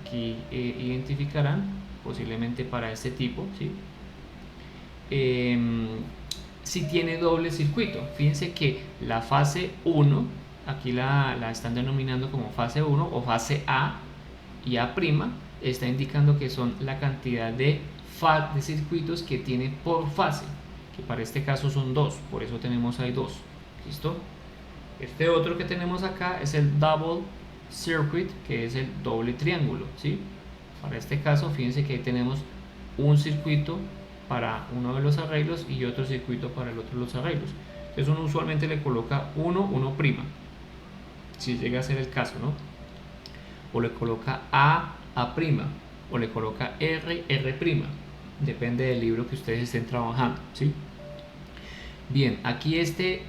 aquí identificarán, posiblemente para este tipo, ¿sí? Si tiene doble circuito. Fíjense que la fase 1 aquí la están denominando como fase 1 o fase A, y A', está indicando que son la cantidad de circuitos que tiene por fase, que para este caso son 2, por eso tenemos ahí 2. ¿Listo? Este otro que tenemos acá es el double circuit, que es el doble triángulo, ¿sí? Para este caso, fíjense que ahí tenemos un circuito para uno de los arreglos y otro circuito para el otro de los arreglos. Entonces uno usualmente le coloca 1', si llega a ser el caso, ¿no? O le coloca A', o le coloca R', depende del libro que ustedes estén trabajando, ¿sí? Bien, aquí este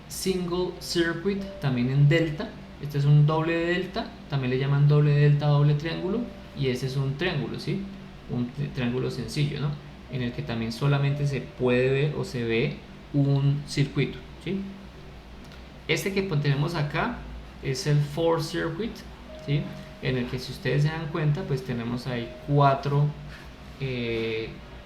single circuit, también en delta, este es un doble delta, también le llaman doble delta, doble triángulo, y este es un triángulo, ¿sí? Un triángulo sencillo, ¿no? En el que también solamente se puede ver o se ve un circuito, ¿sí? Este que tenemos acá es el four circuit, ¿sí? En el que, si ustedes se dan cuenta, pues tenemos ahí 4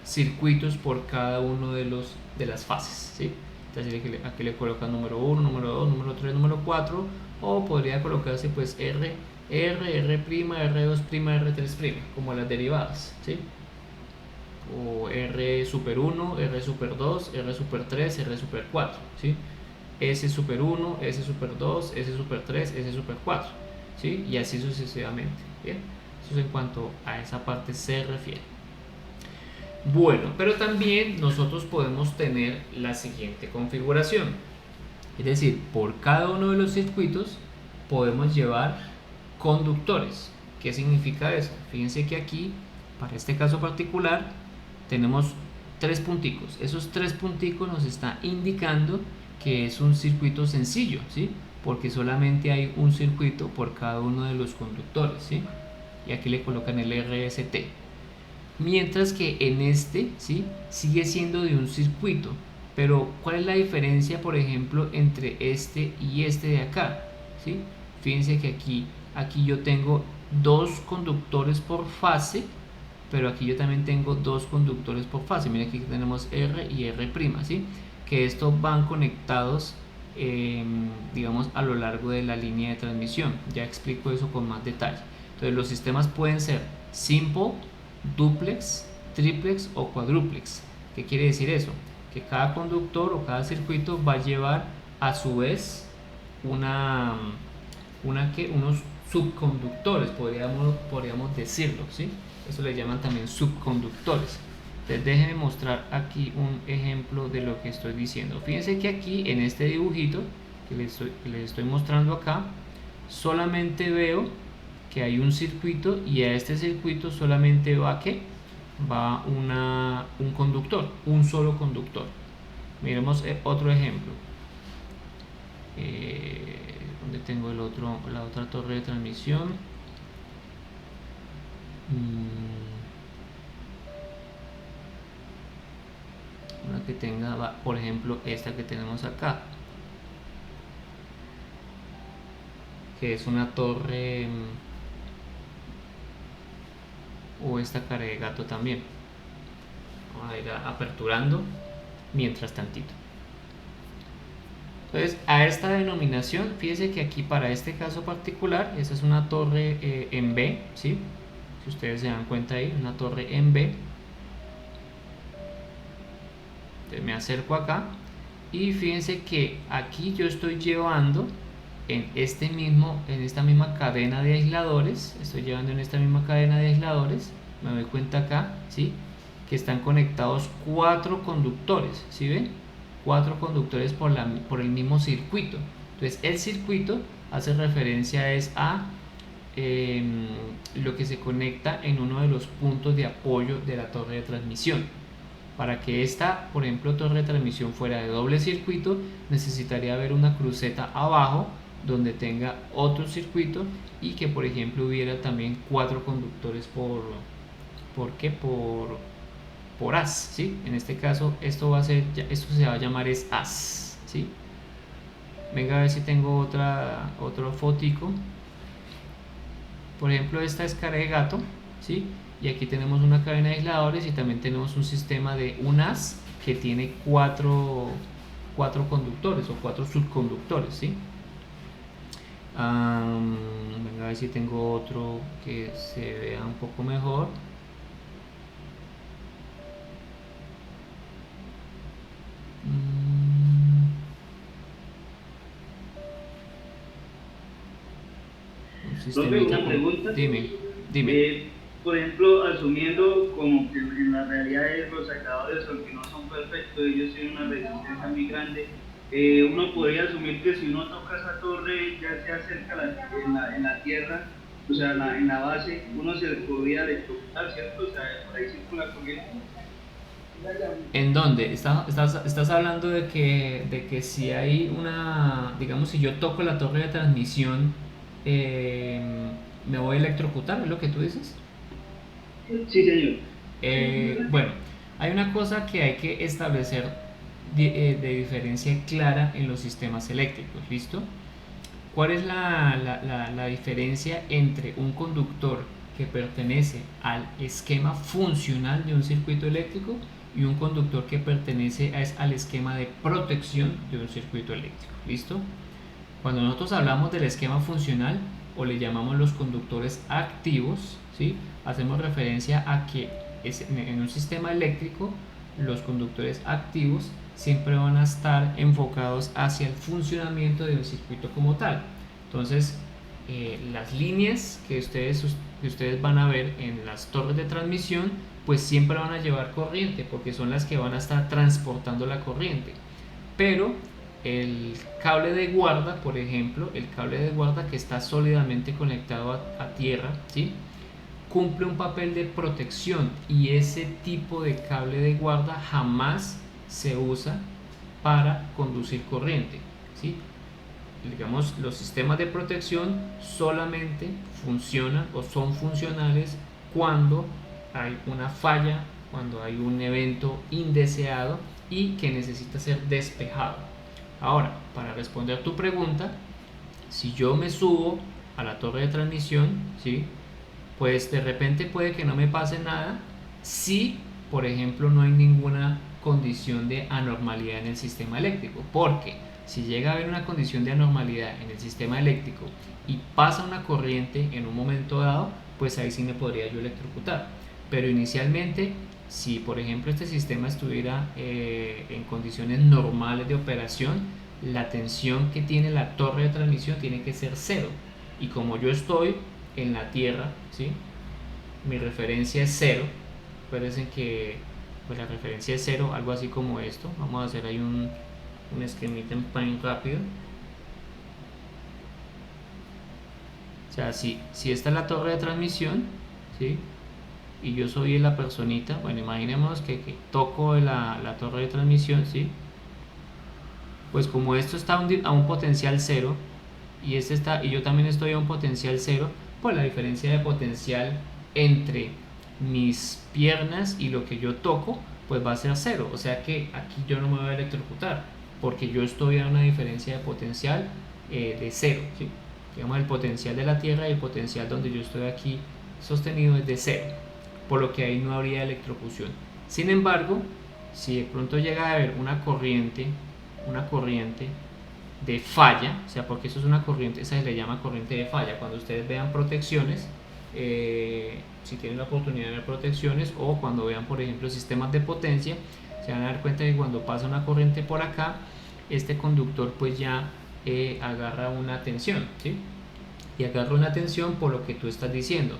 circuitos por cada uno de las fases, ¿sí? Entonces aquí le colocan número 1, número 2, número 3, número 4, o podría colocarse pues R', R', R2', R3', como las derivadas, ¿sí? O R super 1, R super 2, R super 3, R super 4, ¿sí? S super 1, S super 2, S super 3, S super 4, ¿sí? Y así sucesivamente. Bien, eso es en cuanto a esa parte se refiere. Bueno, pero también nosotros podemos tener la siguiente configuración, es decir, por cada uno de los circuitos podemos llevar conductores. ¿Qué significa eso? Fíjense que aquí, para este caso particular, tenemos 3 punticos. Esos 3 punticos nos está indicando que es un circuito sencillo, ¿sí? Porque solamente hay un circuito por cada uno de los conductores, ¿sí? Y aquí le colocan el RST. Mientras que en este, ¿sí?, sigue siendo de un circuito. Pero ¿cuál es la diferencia, por ejemplo, entre este y este de acá? ¿Sí? Fíjense que aquí yo tengo dos conductores por fase, pero aquí yo también tengo dos conductores por fase. Mira, aquí tenemos R y R', ¿sí? Que estos van conectados, digamos, a lo largo de la línea de transmisión. Ya explico eso con más detalle. Entonces los sistemas pueden ser simple, duplex, triplex o quadruplex. ¿Qué quiere decir eso? Que cada conductor o cada circuito va a llevar a su vez unos subconductores, podríamos decirlo, ¿sí? Eso le llaman también subconductores. Entonces déjenme mostrar aquí un ejemplo de lo que estoy diciendo. Fíjense que aquí en este dibujito que les estoy mostrando acá, solamente veo que hay un circuito y a este circuito solamente va un conductor, un solo conductor. Miremos otro ejemplo. Donde tengo la otra torre de transmisión. Una que tenga, por ejemplo, esta que tenemos acá, que es una torre, o esta cara de gato también. Vamos a ir aperturando mientras tantito. Entonces, a esta denominación, fíjense que aquí para este caso particular, esta es una torre en B, ¿sí? Si ustedes se dan cuenta ahí, una torre en B. Entonces me acerco acá y fíjense que aquí yo estoy llevando en esta misma cadena de aisladores, me doy cuenta acá, ¿sí? Que están conectados 4 conductores, ¿sí ven? 4 conductores por el mismo circuito. Entonces el circuito hace referencia a lo que se conecta en uno de los puntos de apoyo de la torre de transmisión. Para que esta, por ejemplo, torre de transmisión fuera de doble circuito, necesitaría haber una cruceta abajo donde tenga otro circuito y que, por ejemplo, hubiera también 4 conductores por as, ¿sí? En este caso esto se va a llamar as, ¿sí? Venga a ver si tengo otro fotico. Por ejemplo, esta es cara de gato, ¿sí? Y aquí tenemos una cadena de aisladores y también tenemos un sistema de un as que tiene 4 conductores o 4 subconductores, ¿sí? Venga a ver si tengo otro que se vea un poco mejor. Una pregunta. Dime. Por ejemplo, asumiendo como que en la realidad los sacadores, aunque no son perfectos, ellos tienen una resistencia muy grande, uno podría asumir que si uno toca esa torre ya sea cerca en la tierra, o sea, en la base, uno se podría electrocutar, ¿cierto? O sea, por ahí circula corriente. ¿En dónde? ¿Estás hablando de que si hay digamos, si yo toco la torre de transmisión, me voy a electrocutar? ¿Es lo que tú dices? Sí, señor. Bueno, hay una cosa que hay que establecer de diferencia clara en los sistemas eléctricos, ¿listo? ¿Cuál es la diferencia entre un conductor que pertenece al esquema funcional de un circuito eléctrico y un conductor que pertenece al esquema de protección de un circuito eléctrico? ¿Listo? Cuando nosotros hablamos del esquema funcional, o le llamamos los conductores activos, ¿sí? Hacemos referencia a que en un sistema eléctrico los conductores activos siempre van a estar enfocados hacia el funcionamiento de un circuito como tal. Entonces, las líneas que ustedes van a ver en las torres de transmisión, pues siempre van a llevar corriente, porque son las que van a estar transportando la corriente. Pero el cable de guarda, por ejemplo, el cable de guarda que está sólidamente conectado a tierra, ¿sí? Cumple un papel de protección, y ese tipo de cable de guarda jamás se usa para conducir corriente, ¿sí? Digamos, los sistemas de protección solamente funcionan o son funcionales cuando hay una falla, cuando hay un evento indeseado y que necesita ser despejado. Ahora, para responder tu pregunta, si yo me subo a la torre de transmisión, ¿sí? pues de repente puede que no me pase nada si, por ejemplo, no hay ninguna condición de anormalidad en el sistema eléctrico, porque si llega a haber una condición de anormalidad en el sistema eléctrico y pasa una corriente en un momento dado, pues ahí sí me podría yo electrocutar. Pero inicialmente, si por ejemplo este sistema estuviera en condiciones normales de operación, la tensión que tiene la torre de transmisión tiene que ser cero. Y como yo estoy en la Tierra, ¿sí? Mi referencia es cero. Acuérdense que pues, la referencia es cero, algo así como esto. Vamos a hacer ahí un esquemita en Paint rápido. O sea, si esta es la torre de transmisión, ¿sí? Y yo soy la personita, bueno, imaginemos que toco la torre de transmisión, ¿sí? Pues como esto está a un potencial cero y yo también estoy a un potencial cero, pues la diferencia de potencial entre mis piernas y lo que yo toco pues va a ser cero, o sea que aquí yo no me voy a electrocutar porque yo estoy a una diferencia de potencial de cero, ¿sí? Digamos el potencial de la Tierra y el potencial donde yo estoy aquí sostenido es de cero, por lo que ahí no habría electrocución. Sin embargo, si de pronto llega a haber una corriente de falla, o sea, porque eso es una corriente, esa se le llama corriente de falla. Cuando ustedes vean protecciones, si tienen la oportunidad de ver protecciones, o cuando vean, por ejemplo, sistemas de potencia, se van a dar cuenta que cuando pasa una corriente por acá, este conductor pues ya agarra una tensión, ¿sí? Y agarra una tensión por lo que tú estás diciendo,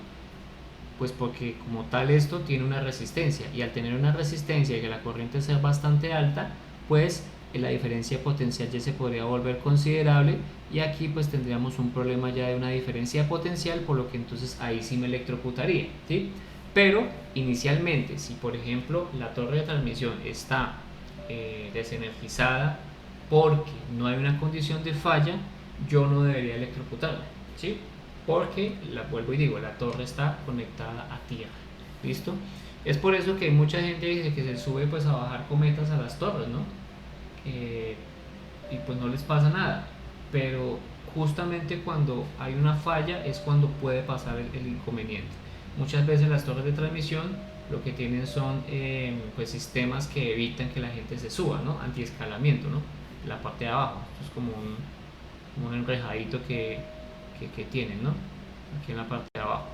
pues porque como tal esto tiene una resistencia, y al tener una resistencia y que la corriente sea bastante alta, pues la diferencia potencial ya se podría volver considerable, y aquí pues tendríamos un problema ya de una diferencia potencial, por lo que entonces ahí sí me electrocutaría, ¿sí? Pero inicialmente, si por ejemplo la torre de transmisión está desenergizada porque no hay una condición de falla, yo no debería electrocutarla, ¿sí? Porque, vuelvo y digo, la torre está conectada a tierra, ¿listo? Es por eso que mucha gente dice que se sube pues a bajar cometas a las torres, ¿no? Y pues no les pasa nada, pero justamente cuando hay una falla es cuando puede pasar el inconveniente. Muchas veces las torres de transmisión lo que tienen son pues sistemas que evitan que la gente se suba, ¿no? Antiescalamiento, ¿no? La parte de abajo, esto es como un enrejadito que tienen, ¿no? Aquí en la parte de abajo,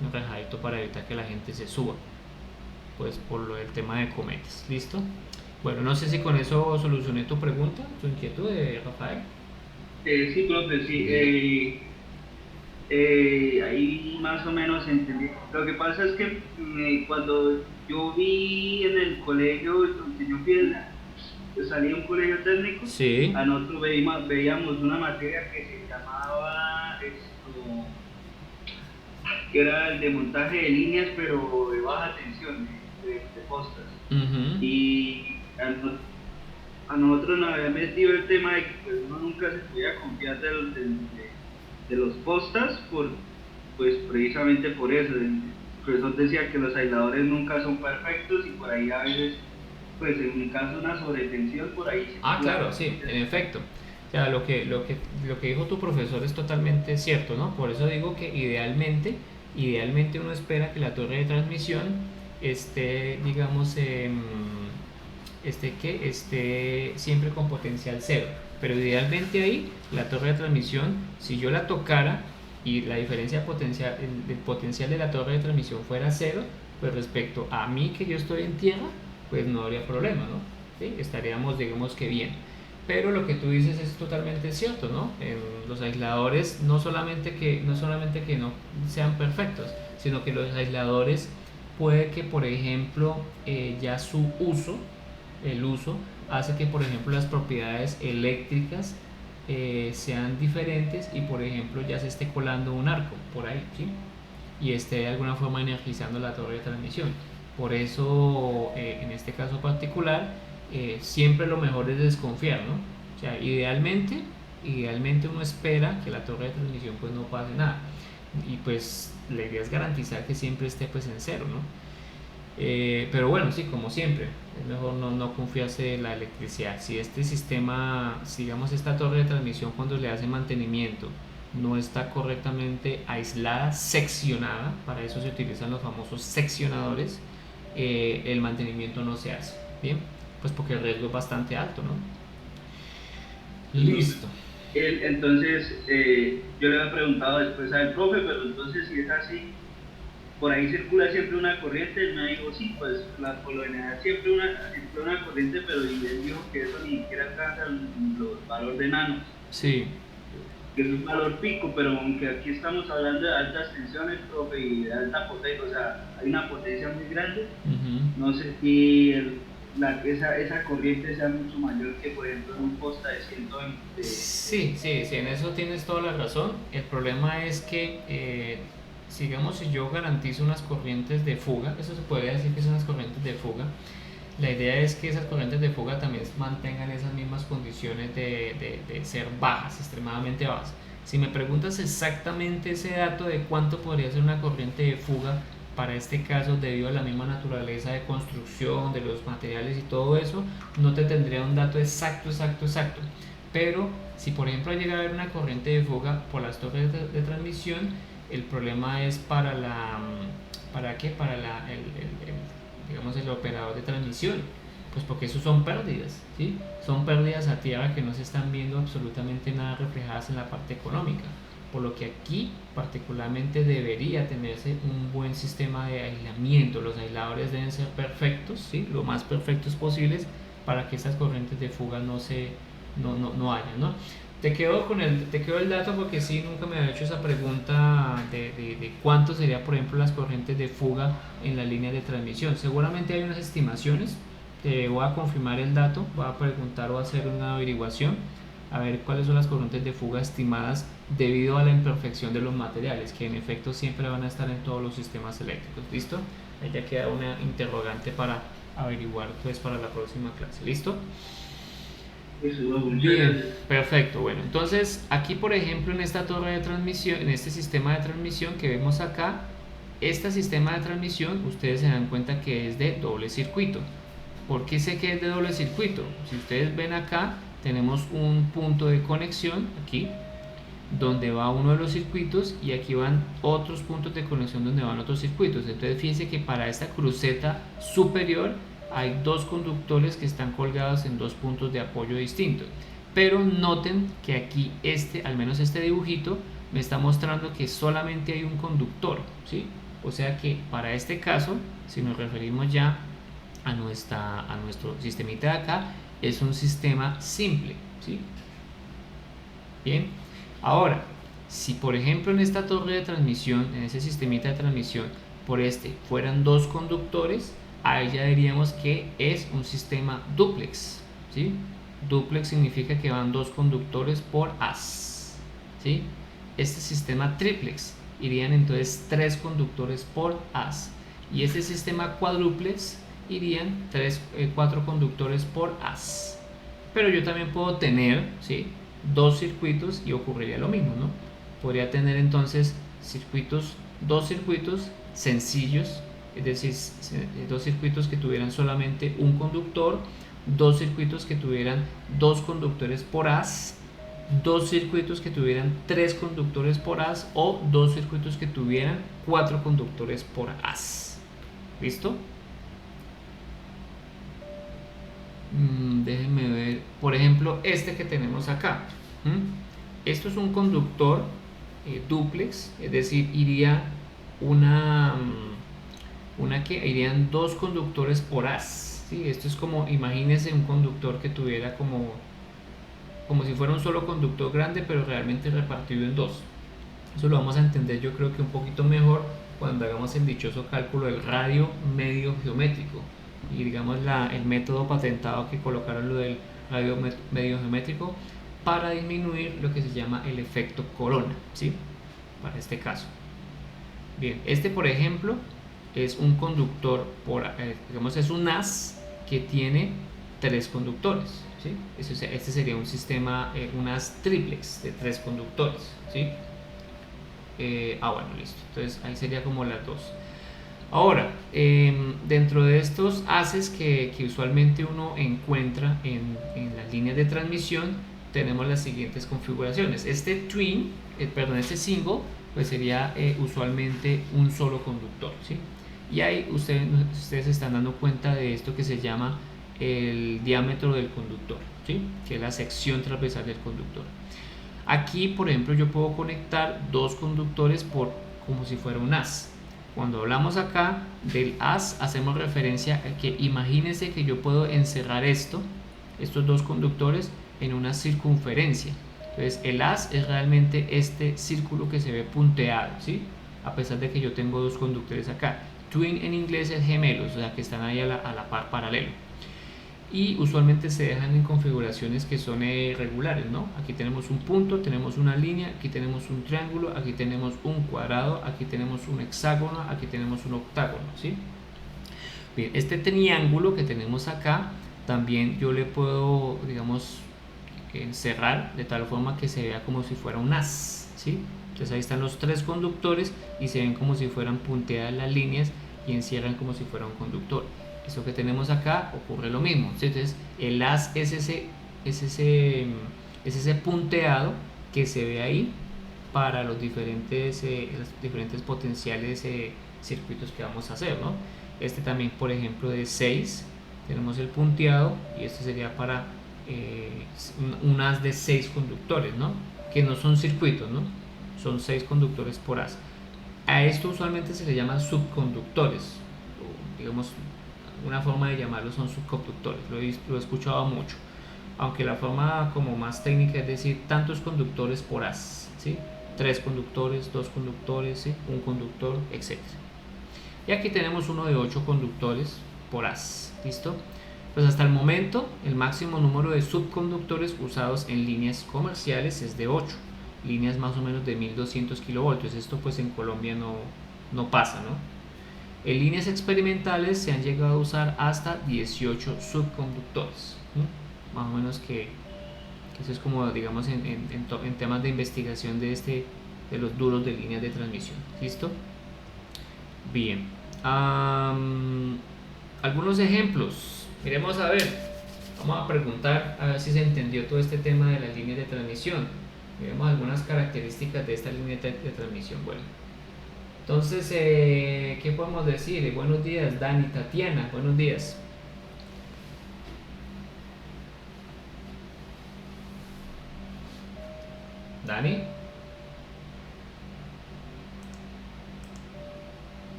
un enrejadito para evitar que la gente se suba, pues por lo del tema de cometas, ¿listo? Bueno, no sé si con eso solucioné tu pregunta, tu inquietud, Rafael. Sí, profe, sí. Ahí más o menos entendí. Lo que pasa es que cuando yo vi en el colegio, donde yo salí de un colegio técnico, Sí. a nosotros veíamos una materia que se llamaba que era el de montaje de líneas, pero de baja tensión, de postas. Y a nosotros nos había metido el tema de que pues, uno nunca se podía confiar de los postas, pues precisamente por eso. El profesor decía que los aisladores nunca son perfectos y por ahí a veces, pues en un caso de una sobretensión, por ahí. Claro, sí, en efecto. O sea, lo que dijo tu profesor es totalmente cierto, ¿no? Por eso digo que idealmente uno espera que la torre de transmisión esté, digamos, esté siempre con potencial cero. Pero idealmente ahí, la torre de transmisión, si yo la tocara y la diferencia del potencial de la torre de transmisión fuera cero, pues respecto a mí que yo estoy en tierra, pues no habría problema, ¿no? ¿Sí? Estaríamos, digamos que bien. Pero lo que tú dices es totalmente cierto, ¿no? Los aisladores no solamente que no sean perfectos, sino que los aisladores puede que, por ejemplo, ya su uso, el uso, hace que, por ejemplo, las propiedades eléctricas sean diferentes y, por ejemplo, ya se esté colando un arco por ahí, ¿sí? Y esté de alguna forma energizando la torre de transmisión. Por eso, en este caso particular, siempre lo mejor es desconfiar, ¿no? O sea, idealmente uno espera que la torre de transmisión pues no pase nada, y pues la idea es garantizar que siempre esté pues en cero, ¿no? Pero bueno, sí, como siempre, es mejor no confiarse en la electricidad. Si este sistema, digamos esta torre de transmisión, cuando le hace mantenimiento, no está correctamente aislada, seccionada, para eso se utilizan los famosos seccionadores, el mantenimiento no se hace. Bien, pues porque el riesgo es bastante alto, ¿no? Listo. Entonces, yo le había preguntado después al profe, pero entonces si es así, por ahí circula siempre una corriente. Él me dijo, sí, pues por lo general siempre circula una corriente, pero él dijo que eso ni siquiera alcanza los valores de nanos. Sí. Que es un valor pico, pero aunque aquí estamos hablando de altas tensiones, profe, y de alta potencia, o sea, hay una potencia muy grande, no sé si esa corriente sea mucho mayor que, por ejemplo, en un posta de 120. Sí, en eso tienes toda la razón. El problema es que, digamos, si yo garantizo unas corrientes de fuga, eso se podría decir que son unas corrientes de fuga. La idea es que esas corrientes de fuga también mantengan esas mismas condiciones de ser bajas, extremadamente bajas. Si me preguntas exactamente ese dato de cuánto podría ser una corriente de fuga para este caso, debido a la misma naturaleza de construcción, de los materiales y todo eso, no te tendría un dato exacto. Pero si por ejemplo llega a haber una corriente de fuga por las torres de transmisión, el problema es para digamos, el operador de transmisión, pues porque eso son pérdidas, ¿sí? Son pérdidas a tierra que no se están viendo absolutamente nada reflejadas en la parte económica, por lo que aquí particularmente debería tenerse un buen sistema de aislamiento. Los aisladores deben ser perfectos, ¿sí? Lo más perfectos posibles, para que estas corrientes de fuga no haya, ¿no? Te quedo el dato, porque sí, nunca me había hecho esa pregunta de cuánto sería, por ejemplo, las corrientes de fuga en la línea de transmisión. Seguramente hay unas estimaciones, te voy a confirmar el dato, voy a preguntar o hacer una averiguación a ver cuáles son las corrientes de fuga estimadas debido a la imperfección de los materiales, que en efecto siempre van a estar en todos los sistemas eléctricos. ¿Listo? Ahí ya queda una interrogante para averiguar, pues, para la próxima clase. ¿Listo? Bien, perfecto. Bueno, entonces aquí, por ejemplo, en esta torre de transmisión, en este sistema de transmisión que vemos acá, este sistema de transmisión, ustedes se dan cuenta que es de doble circuito. ¿Por qué sé que es de doble circuito? Si ustedes ven acá, tenemos un punto de conexión aquí, donde va uno de los circuitos, y aquí van otros puntos de conexión donde van otros circuitos. Entonces fíjense que para esta cruceta superior hay dos conductores que están colgados en dos puntos de apoyo distintos. Pero noten que aquí al menos este dibujito me está mostrando que solamente hay un conductor, ¿sí? O sea que para este caso, si nos referimos ya a nuestro sistemita de acá, es un sistema simple, ¿sí? Bien, ahora, si por ejemplo en esta torre de transmisión, en ese sistemita de transmisión, por fueran dos conductores, ahí ya diríamos que es un sistema dúplex, ¿sí? Dúplex significa que van dos conductores por haz, ¿sí? Este sistema triplex irían entonces tres conductores por haz, y este sistema cuádruplex irían cuatro conductores por haz. Pero yo también puedo tener, ¿sí?, dos circuitos y ocurriría lo mismo, ¿no? Podría tener entonces dos circuitos sencillos, es decir, dos circuitos que tuvieran solamente un conductor, dos circuitos que tuvieran dos conductores por haz, dos circuitos que tuvieran tres conductores por haz, o dos circuitos que tuvieran cuatro conductores por haz. ¿Listo? Déjenme ver, por ejemplo, este que tenemos acá. Esto es un conductor dúplex, es decir, irían dos conductores por haz, ¿sí? Esto es como, imagínense un conductor que tuviera como si fuera un solo conductor grande, pero realmente repartido en dos. Eso lo vamos a entender, yo creo que un poquito mejor cuando hagamos el dichoso cálculo del radio medio geométrico, y digamos el método patentado que colocaron, lo del radio medio geométrico, para disminuir lo que se llama el efecto corona, ¿sí? Para este caso. Bien, por ejemplo es un conductor digamos, es un haz que tiene tres conductores, ¿sí? Este sería un sistema, un haz triplex de tres conductores, ¿sí? Bueno, listo. Entonces ahí sería como las dos. Ahora, dentro de estos haces que usualmente uno encuentra en las líneas de transmisión, tenemos las siguientes configuraciones. Este twin, este single, pues sería usualmente un solo conductor, ¿sí? Y ahí ustedes se están dando cuenta de esto que se llama el diámetro del conductor, ¿sí? Que es la sección transversal del conductor. Aquí, por ejemplo, yo puedo conectar dos conductores como si fuera un haz. Cuando hablamos acá del haz, hacemos referencia a que imagínense que yo puedo encerrar estos dos conductores en una circunferencia. Entonces el haz es realmente este círculo que se ve punteado, ¿sí? A pesar de que yo tengo dos conductores acá. Twin en inglés es gemelos, o sea que están ahí a la par, paralelo. Y usualmente se dejan en configuraciones que son regulares, ¿no? Aquí tenemos un punto, tenemos una línea, aquí tenemos un triángulo, aquí tenemos un cuadrado, aquí tenemos un hexágono, aquí tenemos un octágono, ¿sí? Bien, este triángulo que tenemos acá, también yo le puedo, digamos, encerrar de tal forma que se vea como si fuera un haz, ¿sí? Entonces ahí están los tres conductores y se ven como si fueran punteadas las líneas y encierran como si fuera un conductor. Eso que tenemos acá ocurre lo mismo. Entonces el haz es ese punteado que se ve ahí para los diferentes potenciales circuitos que vamos a hacer, ¿no? Este también, por ejemplo, de 6 tenemos el punteado y este sería para un haz de 6 conductores, ¿no? Que no son circuitos, ¿no? Son 6 conductores por haz. A esto usualmente se le llama subconductores, o digamos, una forma de llamarlos son subconductores, lo he escuchado mucho, aunque la forma como más técnica es decir tantos conductores por haz, ¿sí? 3 conductores, 2 conductores, ¿sí? Un conductor, etc. Y aquí tenemos uno de 8 conductores por haz, ¿listo? Pues hasta el momento el máximo número de subconductores usados en líneas comerciales es de 8, líneas más o menos de 1200 kilovoltios. Esto pues en Colombia no pasa, ¿no? En líneas experimentales se han llegado a usar hasta 18 subconductores, ¿sí? Más o menos que eso es como, digamos, en temas de investigación de los duros de líneas de transmisión. ¿Listo? Bien. Algunos ejemplos. Miremos a ver. Vamos a preguntar a ver si se entendió todo este tema de las líneas de transmisión. Miremos algunas características de esta línea de transmisión. Bueno. Entonces, ¿qué podemos decir? Buenos días, Dani, Tatiana, buenos días. Dani.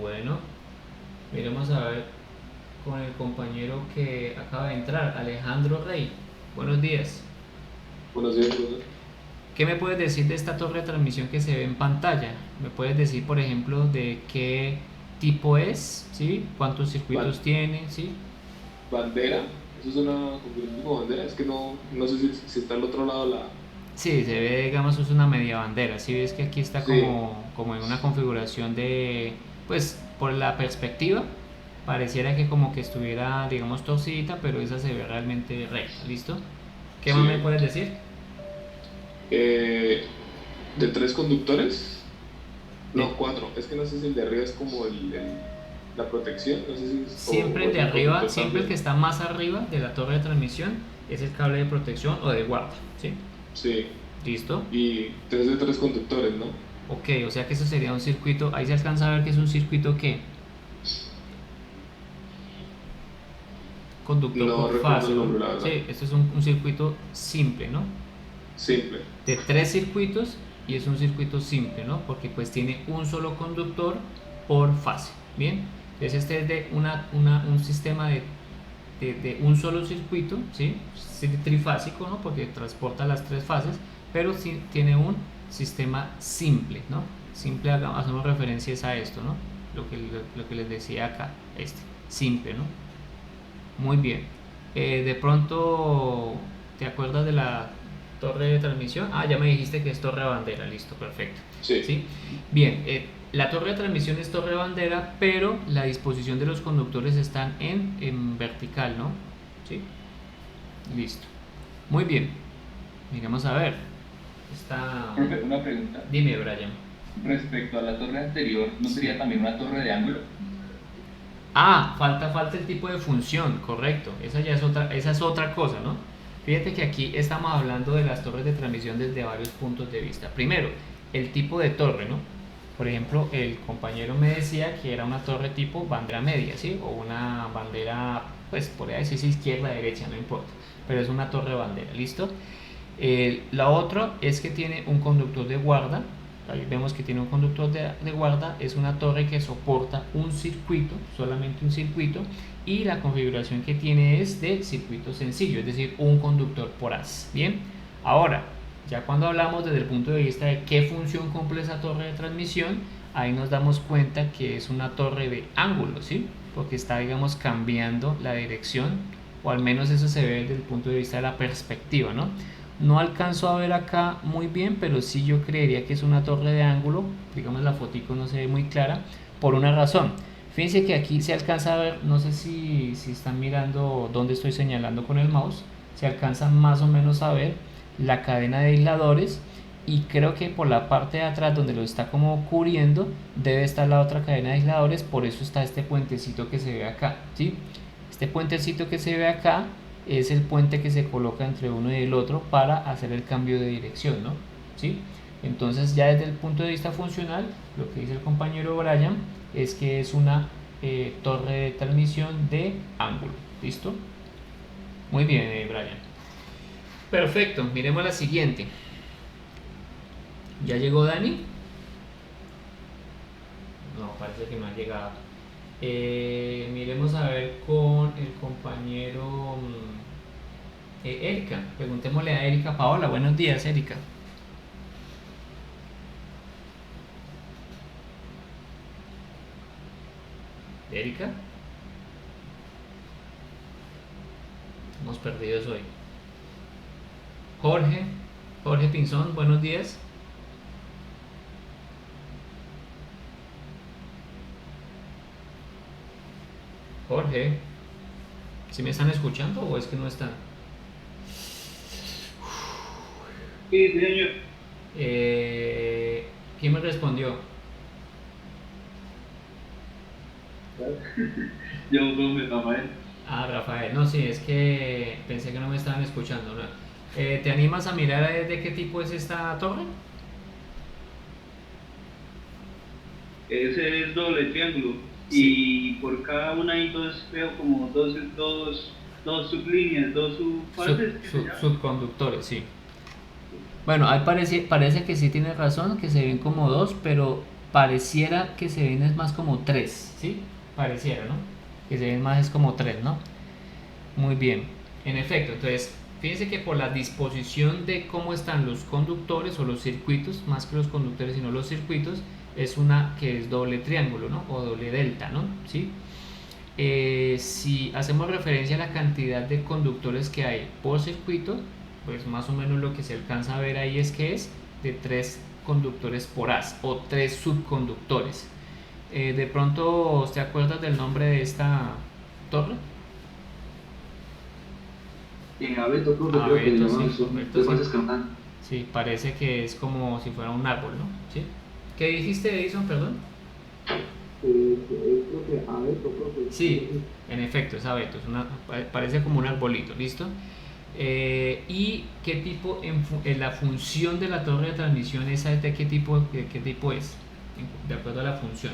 Bueno, miremos a ver con el compañero que acaba de entrar, Alejandro Rey. Buenos días. Buenos días, profesor. ¿Qué me puedes decir de esta torre de transmisión que se ve en pantalla? ¿Me puedes decir, por ejemplo, de qué tipo es? ¿Sí? ¿Cuántos circuitos tiene? ¿Sí? Bandera, eso es una configuración como bandera, es que no sé si está al otro lado la... Sí, se ve, digamos, es una media bandera. ¿Sí ves que aquí está Sí. como en una configuración de, pues, por la perspectiva, pareciera que como que estuviera, digamos, torcidita, pero esa se ve realmente recta, ¿listo? ¿Qué Sí. más me puedes decir? De 3 conductores, no, De- 4, es que no sé si el de arriba es como la protección, no sé si es... Siempre el de arriba, siempre el que está más arriba de la torre de transmisión es el cable de protección o de guarda, ¿sí? Sí, ¿Listo? y 3 de 3 conductores, ¿no? Ok, o sea que eso sería un circuito, ahí se alcanza a ver que es un circuito que conductor No por recuerdo fase, el ¿no? nombre, la verdad. Sí, esto es un circuito simple, ¿no? Simple. De 3 circuitos y es un circuito simple, ¿no? Porque pues tiene un solo conductor por fase, ¿bien? Entonces este es de un sistema de un solo circuito, ¿sí? Trifásico, ¿no? Porque transporta las 3 fases, pero sí tiene un sistema simple, ¿no? Simple, hacemos referencias a esto, ¿no? Lo que les decía acá, simple, ¿no? Muy bien. De pronto, ¿te acuerdas de la torre de transmisión? Ah, ya me dijiste que es torre bandera, listo, perfecto. Sí. ¿Sí? Bien, la torre de transmisión es torre bandera, pero la disposición de los conductores están en vertical, ¿no? ¿Sí? Listo. Muy bien. Miremos a ver. Profe, una pregunta. Dime, Brian. Respecto a la torre anterior, ¿no sería también una torre de ángulo? Ah, falta el tipo de función, correcto. Esa es otra cosa, ¿no? Fíjate que aquí estamos hablando de las torres de transmisión desde varios puntos de vista. Primero, el tipo de torre, ¿no? Por ejemplo, el compañero me decía que era una torre tipo bandera media, ¿sí? O una bandera, pues podría decirse izquierda, derecha, no importa. Pero es una torre bandera, ¿listo? La otra es que tiene un conductor de guarda. Ahí vemos que tiene un conductor de guarda. Es una torre que soporta un circuito, solamente un circuito. Y la configuración que tiene es de circuito sencillo, es decir, un conductor por haz. Bien, ahora, ya cuando hablamos desde el punto de vista de qué función cumple esa torre de transmisión, ahí nos damos cuenta que es una torre de ángulo, ¿sí? Porque está, digamos, cambiando la dirección, o al menos eso se ve desde el punto de vista de la perspectiva, ¿no? No alcanzo a ver acá muy bien, pero sí yo creería que es una torre de ángulo. Digamos, la fotico no se ve muy clara por una razón. Fíjense que aquí se alcanza a ver, no sé si están mirando dónde estoy señalando con el mouse, se alcanza más o menos a ver la cadena de aisladores, y creo que por la parte de atrás donde lo está como cubriendo debe estar la otra cadena de aisladores. Por eso está este puentecito que se ve acá, ¿sí? Este puentecito que se ve acá es el puente que se coloca entre uno y el otro para hacer el cambio de dirección, ¿no? ¿Sí? Entonces, ya desde el punto de vista funcional, lo que dice el compañero Brian es que es una torre de transmisión de ángulo. ¿Listo? Muy bien, Brian. Perfecto, miremos la siguiente. ¿Ya llegó Dani? No, parece que no ha llegado. Miremos a ver con el compañero Erika. Preguntémosle a Erika Paola. Buenos días, Erika. Erika. Hemos perdido hoy. Jorge Pinzón, buenos días. Jorge, ¿sí me están escuchando o es que no están? Sí, señor. ¿Quién me respondió? Yo, Rafael. Ah, Rafael. No, sí, es que pensé que no me estaban escuchando, ¿no? ¿Te animas a mirar de qué tipo es esta torre? Ese es doble triángulo. Sí. Y por cada una hay veo como dos sublíneas, dos subpartes. Subconductores, sí. Bueno, ahí parece que sí tienes razón, que se ven como dos, pero pareciera que se ven es más como tres, ¿sí? Pareciera, ¿no? Que se ven más es como tres, ¿no? Muy bien. En efecto, entonces, fíjense que por la disposición de cómo están los conductores o los circuitos, más que los conductores, sino los circuitos, es una que es doble triángulo, ¿no? O doble delta, ¿no? ¿Sí? Si hacemos referencia a la cantidad de conductores que hay por circuito, pues más o menos lo que se alcanza a ver ahí es que es de 3 conductores por haz o 3 subconductores. De pronto, ¿te acuerdas del nombre de esta torre? Abeto, creo que le Abeto, llaman sí, eso. Abeto, ¿Qué sí. pasa es que no? Sí, parece que es como si fuera un árbol, ¿no? ¿Sí? ¿Qué dijiste, Edison, perdón? Creo que Abeto, creo que Sí, en efecto, es abeto, parece como un arbolito, ¿listo? ¿Y qué tipo, la función de la torre de transmisión, esa de qué tipo es? De acuerdo a la función.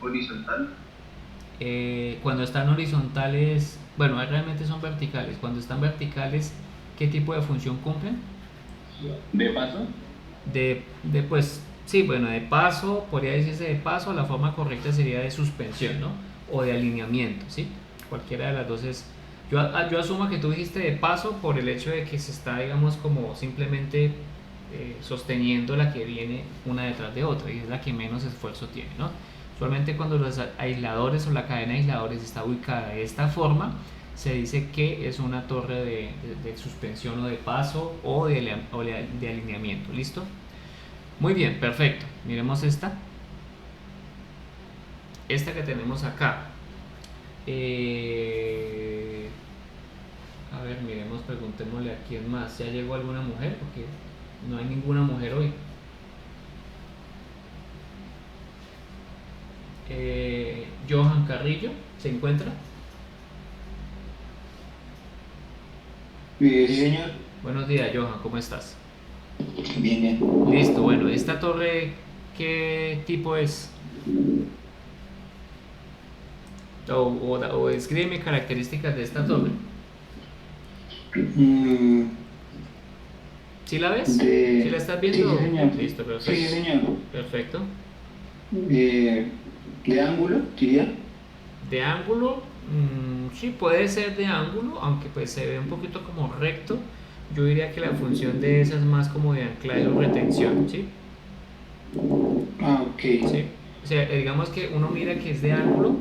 Horizontal. Cuando están horizontales, bueno, realmente son verticales. Cuando están verticales, ¿qué tipo de función cumplen? ¿De paso? Pues, sí, bueno, de paso, podría decirse de paso, la forma correcta sería de suspensión, ¿no? O de alineamiento, ¿sí? Cualquiera de las dos es. Yo asumo que tú dijiste de paso por el hecho de que se está, digamos, como simplemente sosteniendo la que viene una detrás de otra, y es la que menos esfuerzo tiene, ¿no? Usualmente cuando los aisladores o la cadena de aisladores está ubicada de esta forma, se dice que es una torre de suspensión o de paso o de alineamiento. ¿Listo? Muy bien, perfecto. Miremos esta que tenemos acá. A ver, miremos, preguntémosle a quién más. ¿Ya llegó alguna mujer? Porque no hay ninguna mujer hoy. Johan Carrillo, ¿se encuentra? Sí, señor. Buenos días, Johan, ¿cómo estás? Bien, bien. Listo, bueno, esta torre, ¿qué tipo es? O descríbeme características de esta torre. Mm, ¿Sí la ves? de... ¿Sí la estás viendo? Sí, señor. Listo, Sí, perfecto. señor. Perfecto. De ángulo, diría. De ángulo, sí puede ser de ángulo, aunque pues se ve un poquito como recto. Yo diría que la función de esa es más como de anclaje o retención, ¿sí? Ah, ok. Sí. O sea, digamos que uno mira que es de ángulo,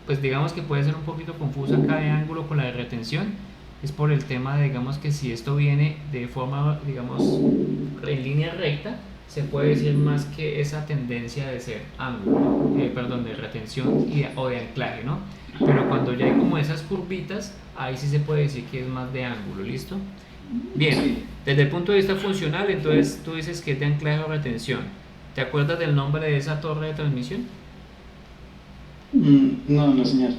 pues digamos que puede ser un poquito confuso acá de ángulo con la de retención. Es por el tema de, digamos que si esto viene de forma, digamos, en línea recta, se puede decir más que esa tendencia de ser ángulo, perdón, de retención o de anclaje, ¿no? Pero cuando ya hay como esas curvitas, ahí sí se puede decir que es más de ángulo, ¿listo? Bien, Sí. desde el punto de vista funcional, entonces tú dices que es de anclaje o retención. ¿Te acuerdas del nombre de esa torre de transmisión? No, no, señor.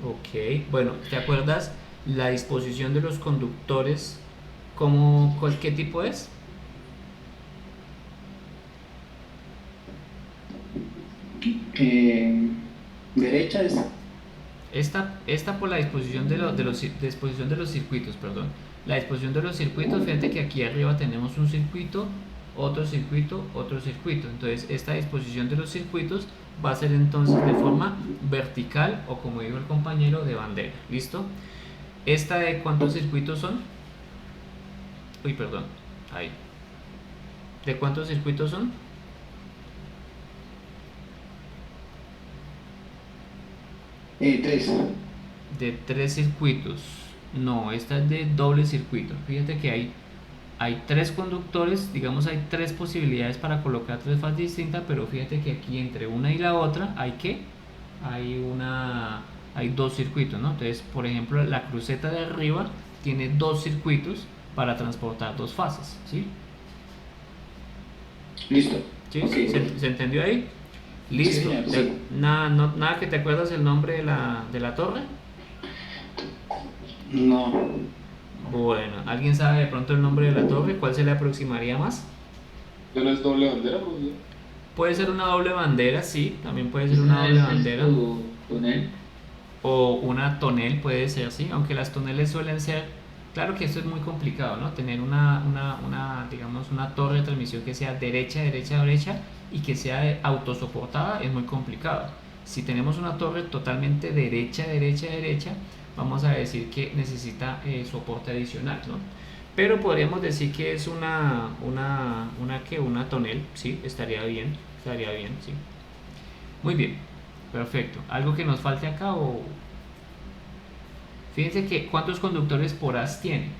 Ok, bueno, ¿te acuerdas la disposición de los conductores? ¿Qué tipo es? Eh, derecha es. Esta por la disposición disposición de los circuitos, perdón. La disposición de los circuitos, fíjate que aquí arriba tenemos un circuito, otro circuito, otro circuito. Entonces, esta disposición de los circuitos va a ser entonces de forma vertical o, como dijo el compañero, de bandera. ¿Listo? ¿Esta de cuántos circuitos son? Uy, perdón. Ahí. ¿De cuántos circuitos son? Tres. De 3 circuitos. No, esta es de doble circuito. Fíjate que hay 3 conductores, digamos hay 3 posibilidades para colocar 3 fases distintas, pero fíjate que aquí entre una y la otra hay ¿qué? Hay 2 circuitos, ¿no? Entonces, por ejemplo, la cruceta de arriba tiene 2 circuitos para transportar 2 fases, ¿sí? Listo. ¿Sí? Ok. ¿Se entendió ahí? Listo. Sí, señor, sí. Nada que te acuerdas el nombre de la torre. No. Bueno, ¿alguien sabe de pronto el nombre de la torre? ¿Cuál se le aproximaría más? ¿Ya no es doble bandera, profesor? Puede ser una doble bandera, sí, también puede ser una doble bandera. Tonel. O una tonel puede ser, sí, aunque las toneles suelen ser, claro que esto es muy complicado, ¿no? Tener digamos, una torre de transmisión que sea derecha, derecha, derecha y que sea autosoportada es muy complicado. Si tenemos una torre totalmente derecha, derecha, derecha, vamos a decir que necesita soporte adicional, ¿no? Pero podríamos decir que es una tonel, sí, estaría bien, sí. Muy bien, perfecto. ¿Algo que nos falte acá o...? Fíjense que ¿cuántos conductores por haz tiene?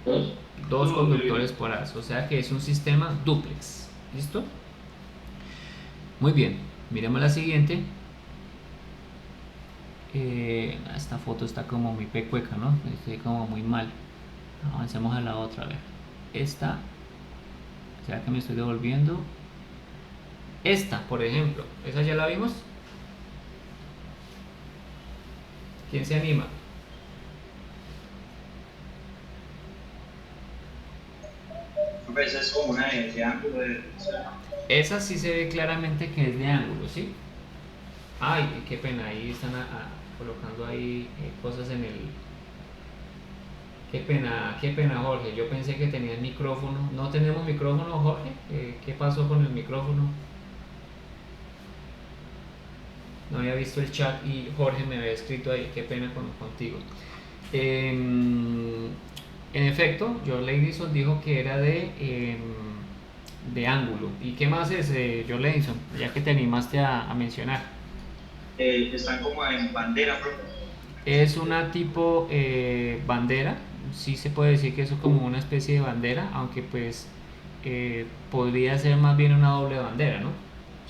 2. 2 conductores por haz, o sea que es un sistema dúplex. ¿Listo? Muy bien, miremos la siguiente. Esta foto está como muy pecueca, ¿no? Estoy como muy mal. Avancemos a la otra, a ver. Esta, ¿será que me estoy devolviendo? Esta, por ejemplo, ¿esa ya la vimos? ¿Quién se anima? Pues es como una de ángulo de... Esa sí se ve claramente que es de ángulo, ¿sí? Ay, qué pena, ahí están colocando ahí cosas en el... Qué pena, Jorge. Yo pensé que tenía el micrófono. ¿No tenemos micrófono, Jorge? ¿Qué pasó con el micrófono? No había visto el chat y Jorge me había escrito ahí. Qué pena contigo. En efecto, George Ladison dijo que era de ángulo. ¿Y qué más es, George Ladison? Ya que te animaste a mencionar. Están como en bandera, profe. Es una tipo bandera, sí se puede decir que eso es como una especie de bandera, aunque pues podría ser más bien una doble bandera, ¿no?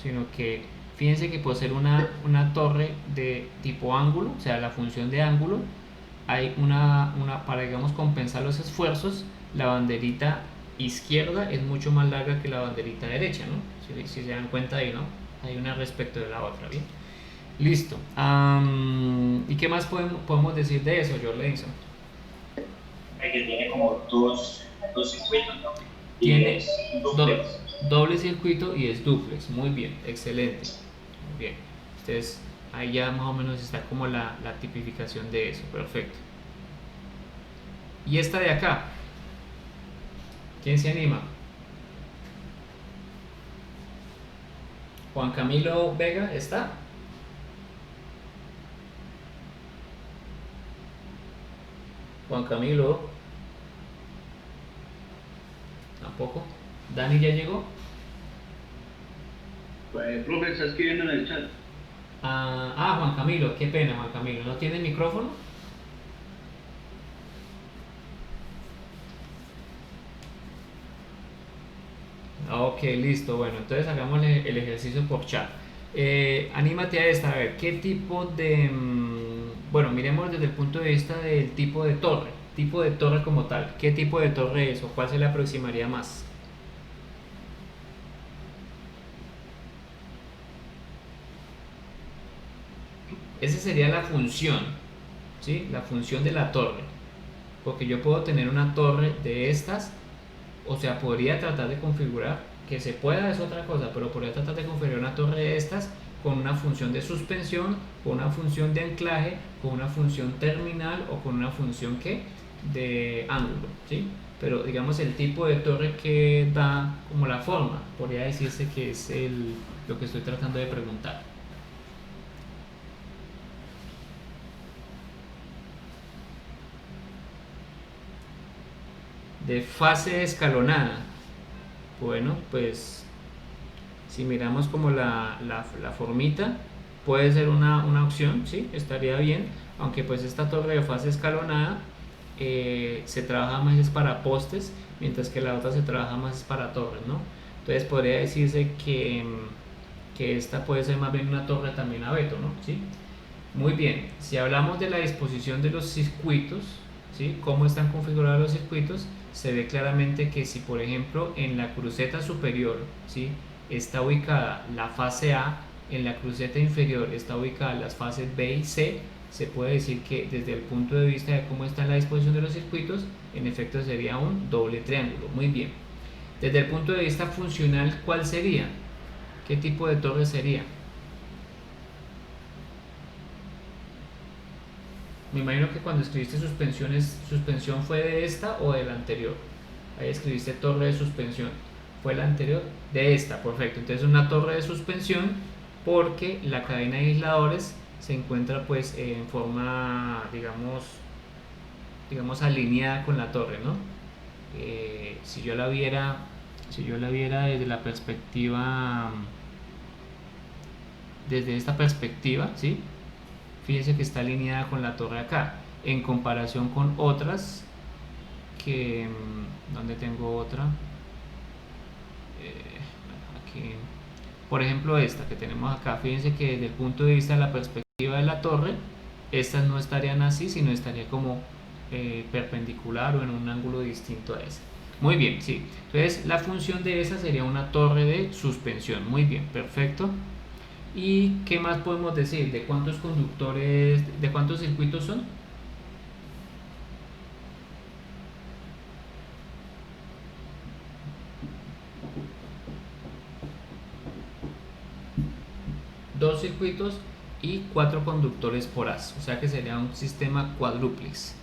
Sino que fíjense que por ser una torre de tipo ángulo, o sea, la función de ángulo, hay para, digamos, compensar los esfuerzos, la banderita izquierda es mucho más larga que la banderita derecha, ¿no? Si se dan cuenta ahí, ¿no? Hay una respecto de la otra, ¿bien? Listo. ¿Y qué más podemos decir de eso, George Levinson? Que tiene como dos circuitos, ¿no? Tiene es duplex. doble circuito y es duplex. Muy bien, excelente. Muy bien. Ustedes, ahí ya más o menos está como la tipificación de eso. Perfecto. Y esta de acá, ¿quién se anima? Juan Camilo Vega, ¿está? Juan Camilo. Tampoco. Dani ya llegó. Pues, profe, está escribiendo en el chat. Juan Camilo, qué pena, Juan Camilo. ¿No tiene micrófono? Ok, listo. Bueno, entonces hagamos el ejercicio por chat. Anímate a esta, a ver, ¿qué tipo de... bueno, miremos desde el punto de vista del tipo de torre como tal. ¿Qué tipo de torre es o cuál se le aproximaría más? Esa sería la función, ¿sí? La función de la torre. Porque yo puedo tener una torre de estas, o sea, podría tratar de configurar, que se pueda es otra cosa, pero podría tratar de configurar una torre de estas con una función de suspensión, con una función de anclaje, con una función terminal o con una función que de ángulo, ¿sí? Pero digamos el tipo de torre que da como la forma, podría decirse que es lo que estoy tratando de preguntar. De fase escalonada. Bueno, pues si miramos como la formita, puede ser una opción, ¿sí? Estaría bien, aunque pues esta torre de fase escalonada se trabaja más para postes, mientras que la otra se trabaja más para torres, ¿no? Entonces podría decirse que esta puede ser más bien una torre también abeto, ¿no? ¿Sí? Muy bien, si hablamos de la disposición de los circuitos, ¿sí? Cómo están configurados los circuitos, se ve claramente que si por ejemplo en la cruceta superior, ¿sí? Está ubicada la fase A, en la cruceta inferior está ubicada las fases B y C, se puede decir que desde el punto de vista de cómo está la disposición de los circuitos, en efecto sería un doble triángulo. Muy bien. Desde el punto de vista funcional, ¿cuál sería? ¿Qué tipo de torre sería? Me imagino que cuando escribiste suspensión fue de esta o de la anterior. Ahí escribiste torre de suspensión. ¿Fue la anterior? De esta, perfecto. Entonces una torre de suspensión porque la cadena de aisladores se encuentra pues en forma, digamos alineada con la torre, ¿no? Si yo la viera desde la perspectiva, desde esta perspectiva, ¿sí? Fíjense que está alineada con la torre acá, en comparación con otras que, ¿dónde tengo otra? Aquí, por ejemplo esta que tenemos acá, fíjense que desde el punto de vista de la perspectiva de la torre, estas no estarían así, sino estaría como perpendicular o en un ángulo distinto a esa. Muy bien, sí. Entonces la función de esa sería una torre de suspensión. Muy bien, perfecto. ¿Y qué más podemos decir? ¿De cuántos conductores, de cuántos circuitos son? Dos circuitos y 4 conductores por haz, o sea que sería un sistema cuádruplex.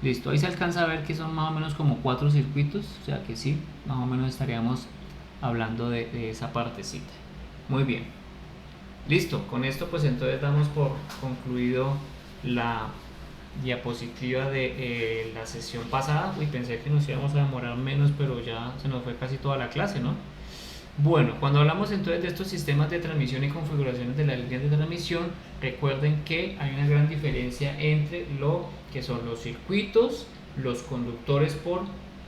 Listo, ahí se alcanza a ver que son más o menos como 4 circuitos, o sea que sí, más o menos estaríamos hablando de esa partecita. Muy bien. Listo, con esto pues entonces damos por concluido la diapositiva de la sesión pasada. Uy, pensé que nos íbamos a demorar menos, pero ya se nos fue casi toda la clase, ¿no? Bueno, cuando hablamos entonces de estos sistemas de transmisión y configuraciones de las líneas de transmisión, recuerden que hay una gran diferencia entre lo que son los circuitos, los conductores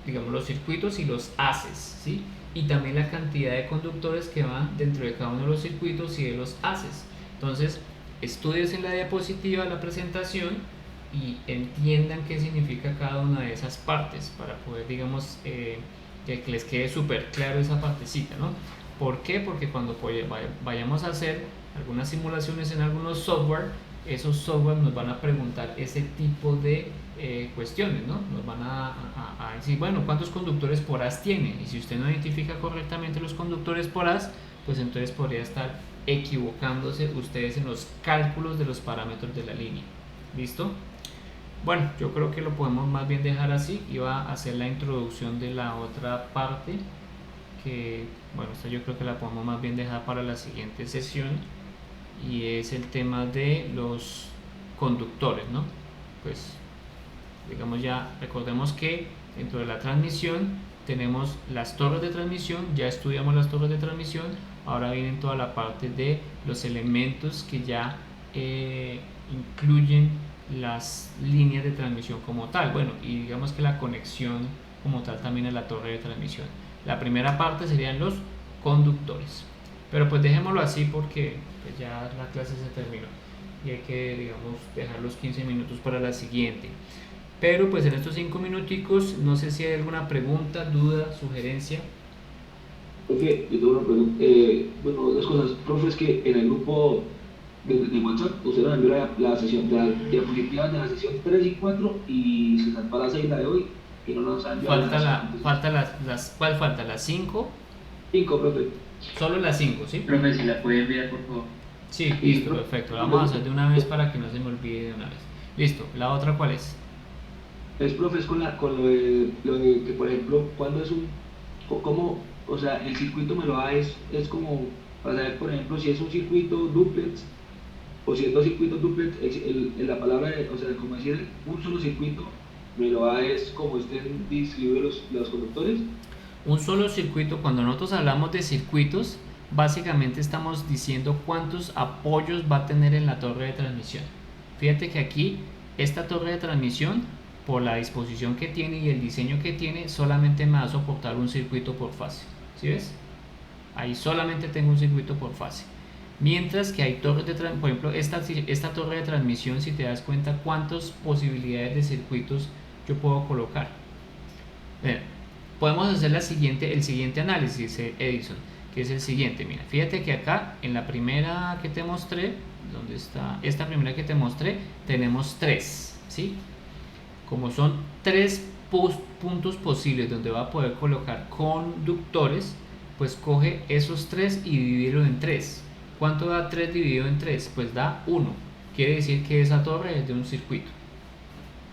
digamos, los circuitos y los haces, ¿sí? Y también la cantidad de conductores que van dentro de cada uno de los circuitos y de los haces. Entonces, estudies en la diapositiva la presentación y entiendan qué significa cada una de esas partes para poder, digamos, que les quede súper claro esa partecita, ¿no? ¿Por qué? Porque cuando vayamos a hacer algunas simulaciones en algunos software, esos software nos van a preguntar ese tipo de cuestiones, ¿no? Nos van a decir, bueno, ¿cuántos conductores por haz tiene? Y si usted no identifica correctamente los conductores por haz, pues entonces podría estar equivocándose ustedes en los cálculos de los parámetros de la línea. ¿Listo? Bueno, yo creo que lo podemos más bien dejar así. Iba a hacer la introducción de la otra parte, que bueno, esta yo creo que la podemos más bien dejar para la siguiente sesión, y es el tema de los conductores, ¿no? Pues digamos, ya recordemos que dentro de la transmisión tenemos las torres de transmisión, ya estudiamos las torres de transmisión, ahora viene toda la parte de los elementos que ya incluyen las líneas de transmisión como tal, bueno, y digamos que la conexión como tal también a la torre de transmisión. La primera parte serían los conductores, pero pues dejémoslo así porque pues ya la clase se terminó y hay que, digamos, dejar los 15 minutos para la siguiente. Pero pues en estos 5 minuticos, no sé si hay alguna pregunta, duda, sugerencia. Profe, yo tengo una pregunta. Bueno, dos cosas. Profe, es que en el grupo de WhatsApp usted nos envió la sesión de la diapositiva de la sesión 3 y 4 y se saltó a la 6 la de hoy y no nos han enviado ¿Cuál falta? ¿Las 5? 5, profe. Solo las 5, ¿sí? Profe, si la puede enviar, por favor. Sí, listo, perfecto. La vamos a hacer de una vez para que no se me olvide de una vez. Listo, ¿la otra cuál es? Profe, es con lo de que, por ejemplo, cuando es ¿cómo? O sea, el circuito me lo da, es como, para saber, por ejemplo, si es un circuito duplex, o si es dos circuitos duplex, la palabra, o sea, como decir un solo circuito, me lo da es como estén distribuidos los conductores. Un solo circuito, cuando nosotros hablamos de circuitos, básicamente estamos diciendo cuántos apoyos va a tener en la torre de transmisión. Fíjate que aquí, esta torre de transmisión, por la disposición que tiene y el diseño que tiene, solamente me va a soportar un circuito por fase. ¿Sí ves? Ahí solamente tengo un circuito por fase. Mientras que hay torres de transmisión, por ejemplo, esta torre de transmisión, si te das cuenta cuántas posibilidades de circuitos yo puedo colocar. Bien, podemos hacer el siguiente análisis, Edison, que es el siguiente. Mira, fíjate que acá en la primera que te mostré, ¿dónde está? Esta primera que te mostré, tenemos 3, ¿sí? Como son 3 puntos posibles donde va a poder colocar conductores, pues coge esos 3 y divídelo en 3. ¿Cuánto da 3 dividido en 3? Pues da 1. Quiere decir que esa torre es de un circuito,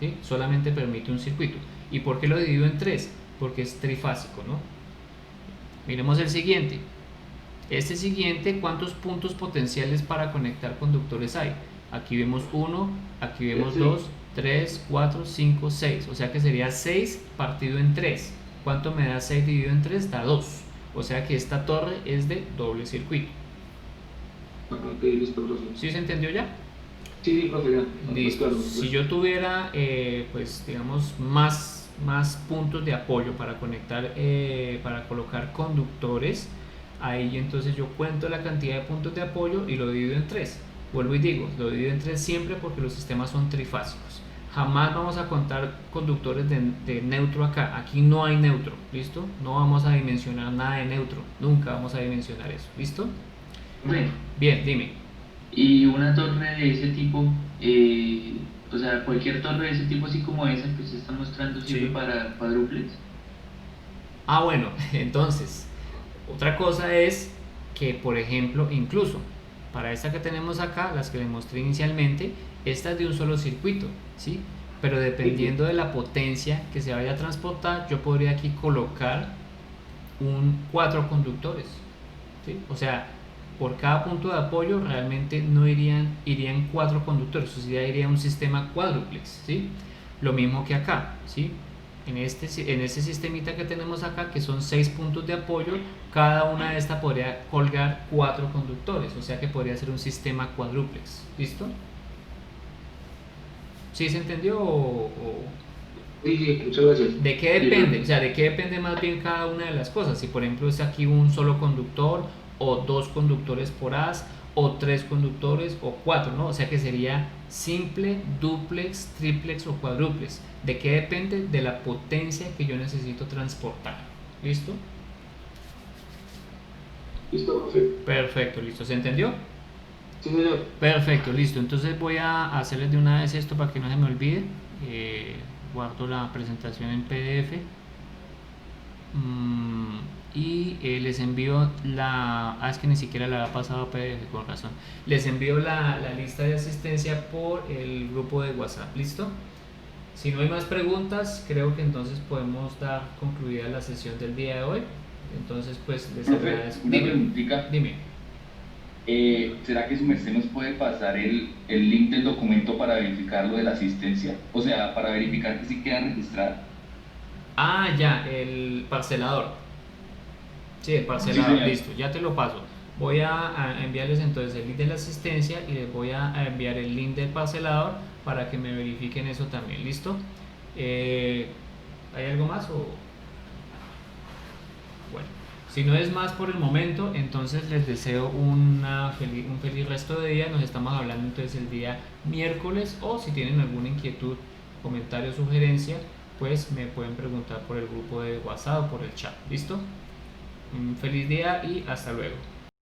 ¿sí? Solamente permite un circuito. ¿Y por qué lo divido en 3? Porque es trifásico, ¿no? Miremos el siguiente. Este siguiente, ¿cuántos puntos potenciales para conectar conductores hay? Aquí vemos 1, aquí vemos 2, 3, 4, 5, 6. O sea que sería 6 partido en 3. ¿Cuánto me da 6 dividido en 3? Da 2. O sea que esta torre es de doble circuito. Ok, listo, profe. ¿Sí se entendió ya? Sí, profe, ya. Listo. Claro, Si yo tuviera, pues digamos, más puntos de apoyo para conectar, para colocar conductores, ahí entonces yo cuento la cantidad de puntos de apoyo y lo divido en 3. Vuelvo y digo, lo divido en 3 siempre porque los sistemas son trifásicos. Jamás vamos a contar conductores de neutro acá. Aquí no hay neutro, ¿listo? No vamos a dimensionar nada de neutro. Nunca vamos a dimensionar eso, ¿listo? Bien, dime. Y una torre de ese tipo, o sea, cualquier torre de ese tipo, así como esa que usted está mostrando, ¿sirve para cuádruplex? Ah, bueno, entonces, otra cosa es que, por ejemplo, incluso para esta que tenemos acá, las que les mostré inicialmente, esta es de un solo circuito, ¿sí? Pero dependiendo de la potencia que se vaya a transportar, yo podría aquí colocar 4 conductores, ¿sí? O sea, por cada punto de apoyo realmente no irían 4 conductores, o sea, iría un sistema cuádruplex, ¿sí? Lo mismo que acá, ¿sí? En este sistemita que tenemos acá, que son 6 puntos de apoyo, cada una de estas podría colgar 4 conductores, o sea que podría ser un sistema cuádruplex. ¿Listo? ¿Sí se entendió Sí, muchas gracias. ¿De qué depende? O sea, ¿de qué depende más bien cada una de las cosas? Si por ejemplo es aquí un solo conductor, o 2 conductores por haz, o 3 conductores, o 4, ¿no? O sea que sería simple, duplex, triplex o cuádruplex. ¿De qué depende? De la potencia que yo necesito transportar. ¿Listo? Listo, profe. Perfecto, listo. ¿Se entendió? Sí, señor. Perfecto, listo. Entonces voy a hacerles de una vez esto para que no se me olvide. Guardo la presentación en PDF. Y les envío es que ni siquiera la había pasado a PDF, con razón. Les envío la lista de asistencia por el grupo de WhatsApp. ¿Listo? Si no hay más preguntas, creo que entonces podemos dar concluida la sesión del día de hoy. Entonces, pues les Profe, agradezco. una preguntita. Dime. ¿Será que su merced nos puede pasar el link del documento para verificar lo de la asistencia? O sea, para verificar que sí queda registrada. Ah, ya, el parcelador. Sí, el Sí, parcelador, señor. listo, ya te lo paso. Voy a enviarles entonces el link de la asistencia y les voy a enviar el link del parcelador para que me verifiquen eso también, ¿listo? ¿Hay algo más o...? Bueno, si no es más por el momento, entonces les deseo un feliz resto de día. Nos estamos hablando entonces el día miércoles, o si tienen alguna inquietud, comentario o sugerencia, pues me pueden preguntar por el grupo de WhatsApp o por el chat. ¿Listo? Un feliz día y hasta luego.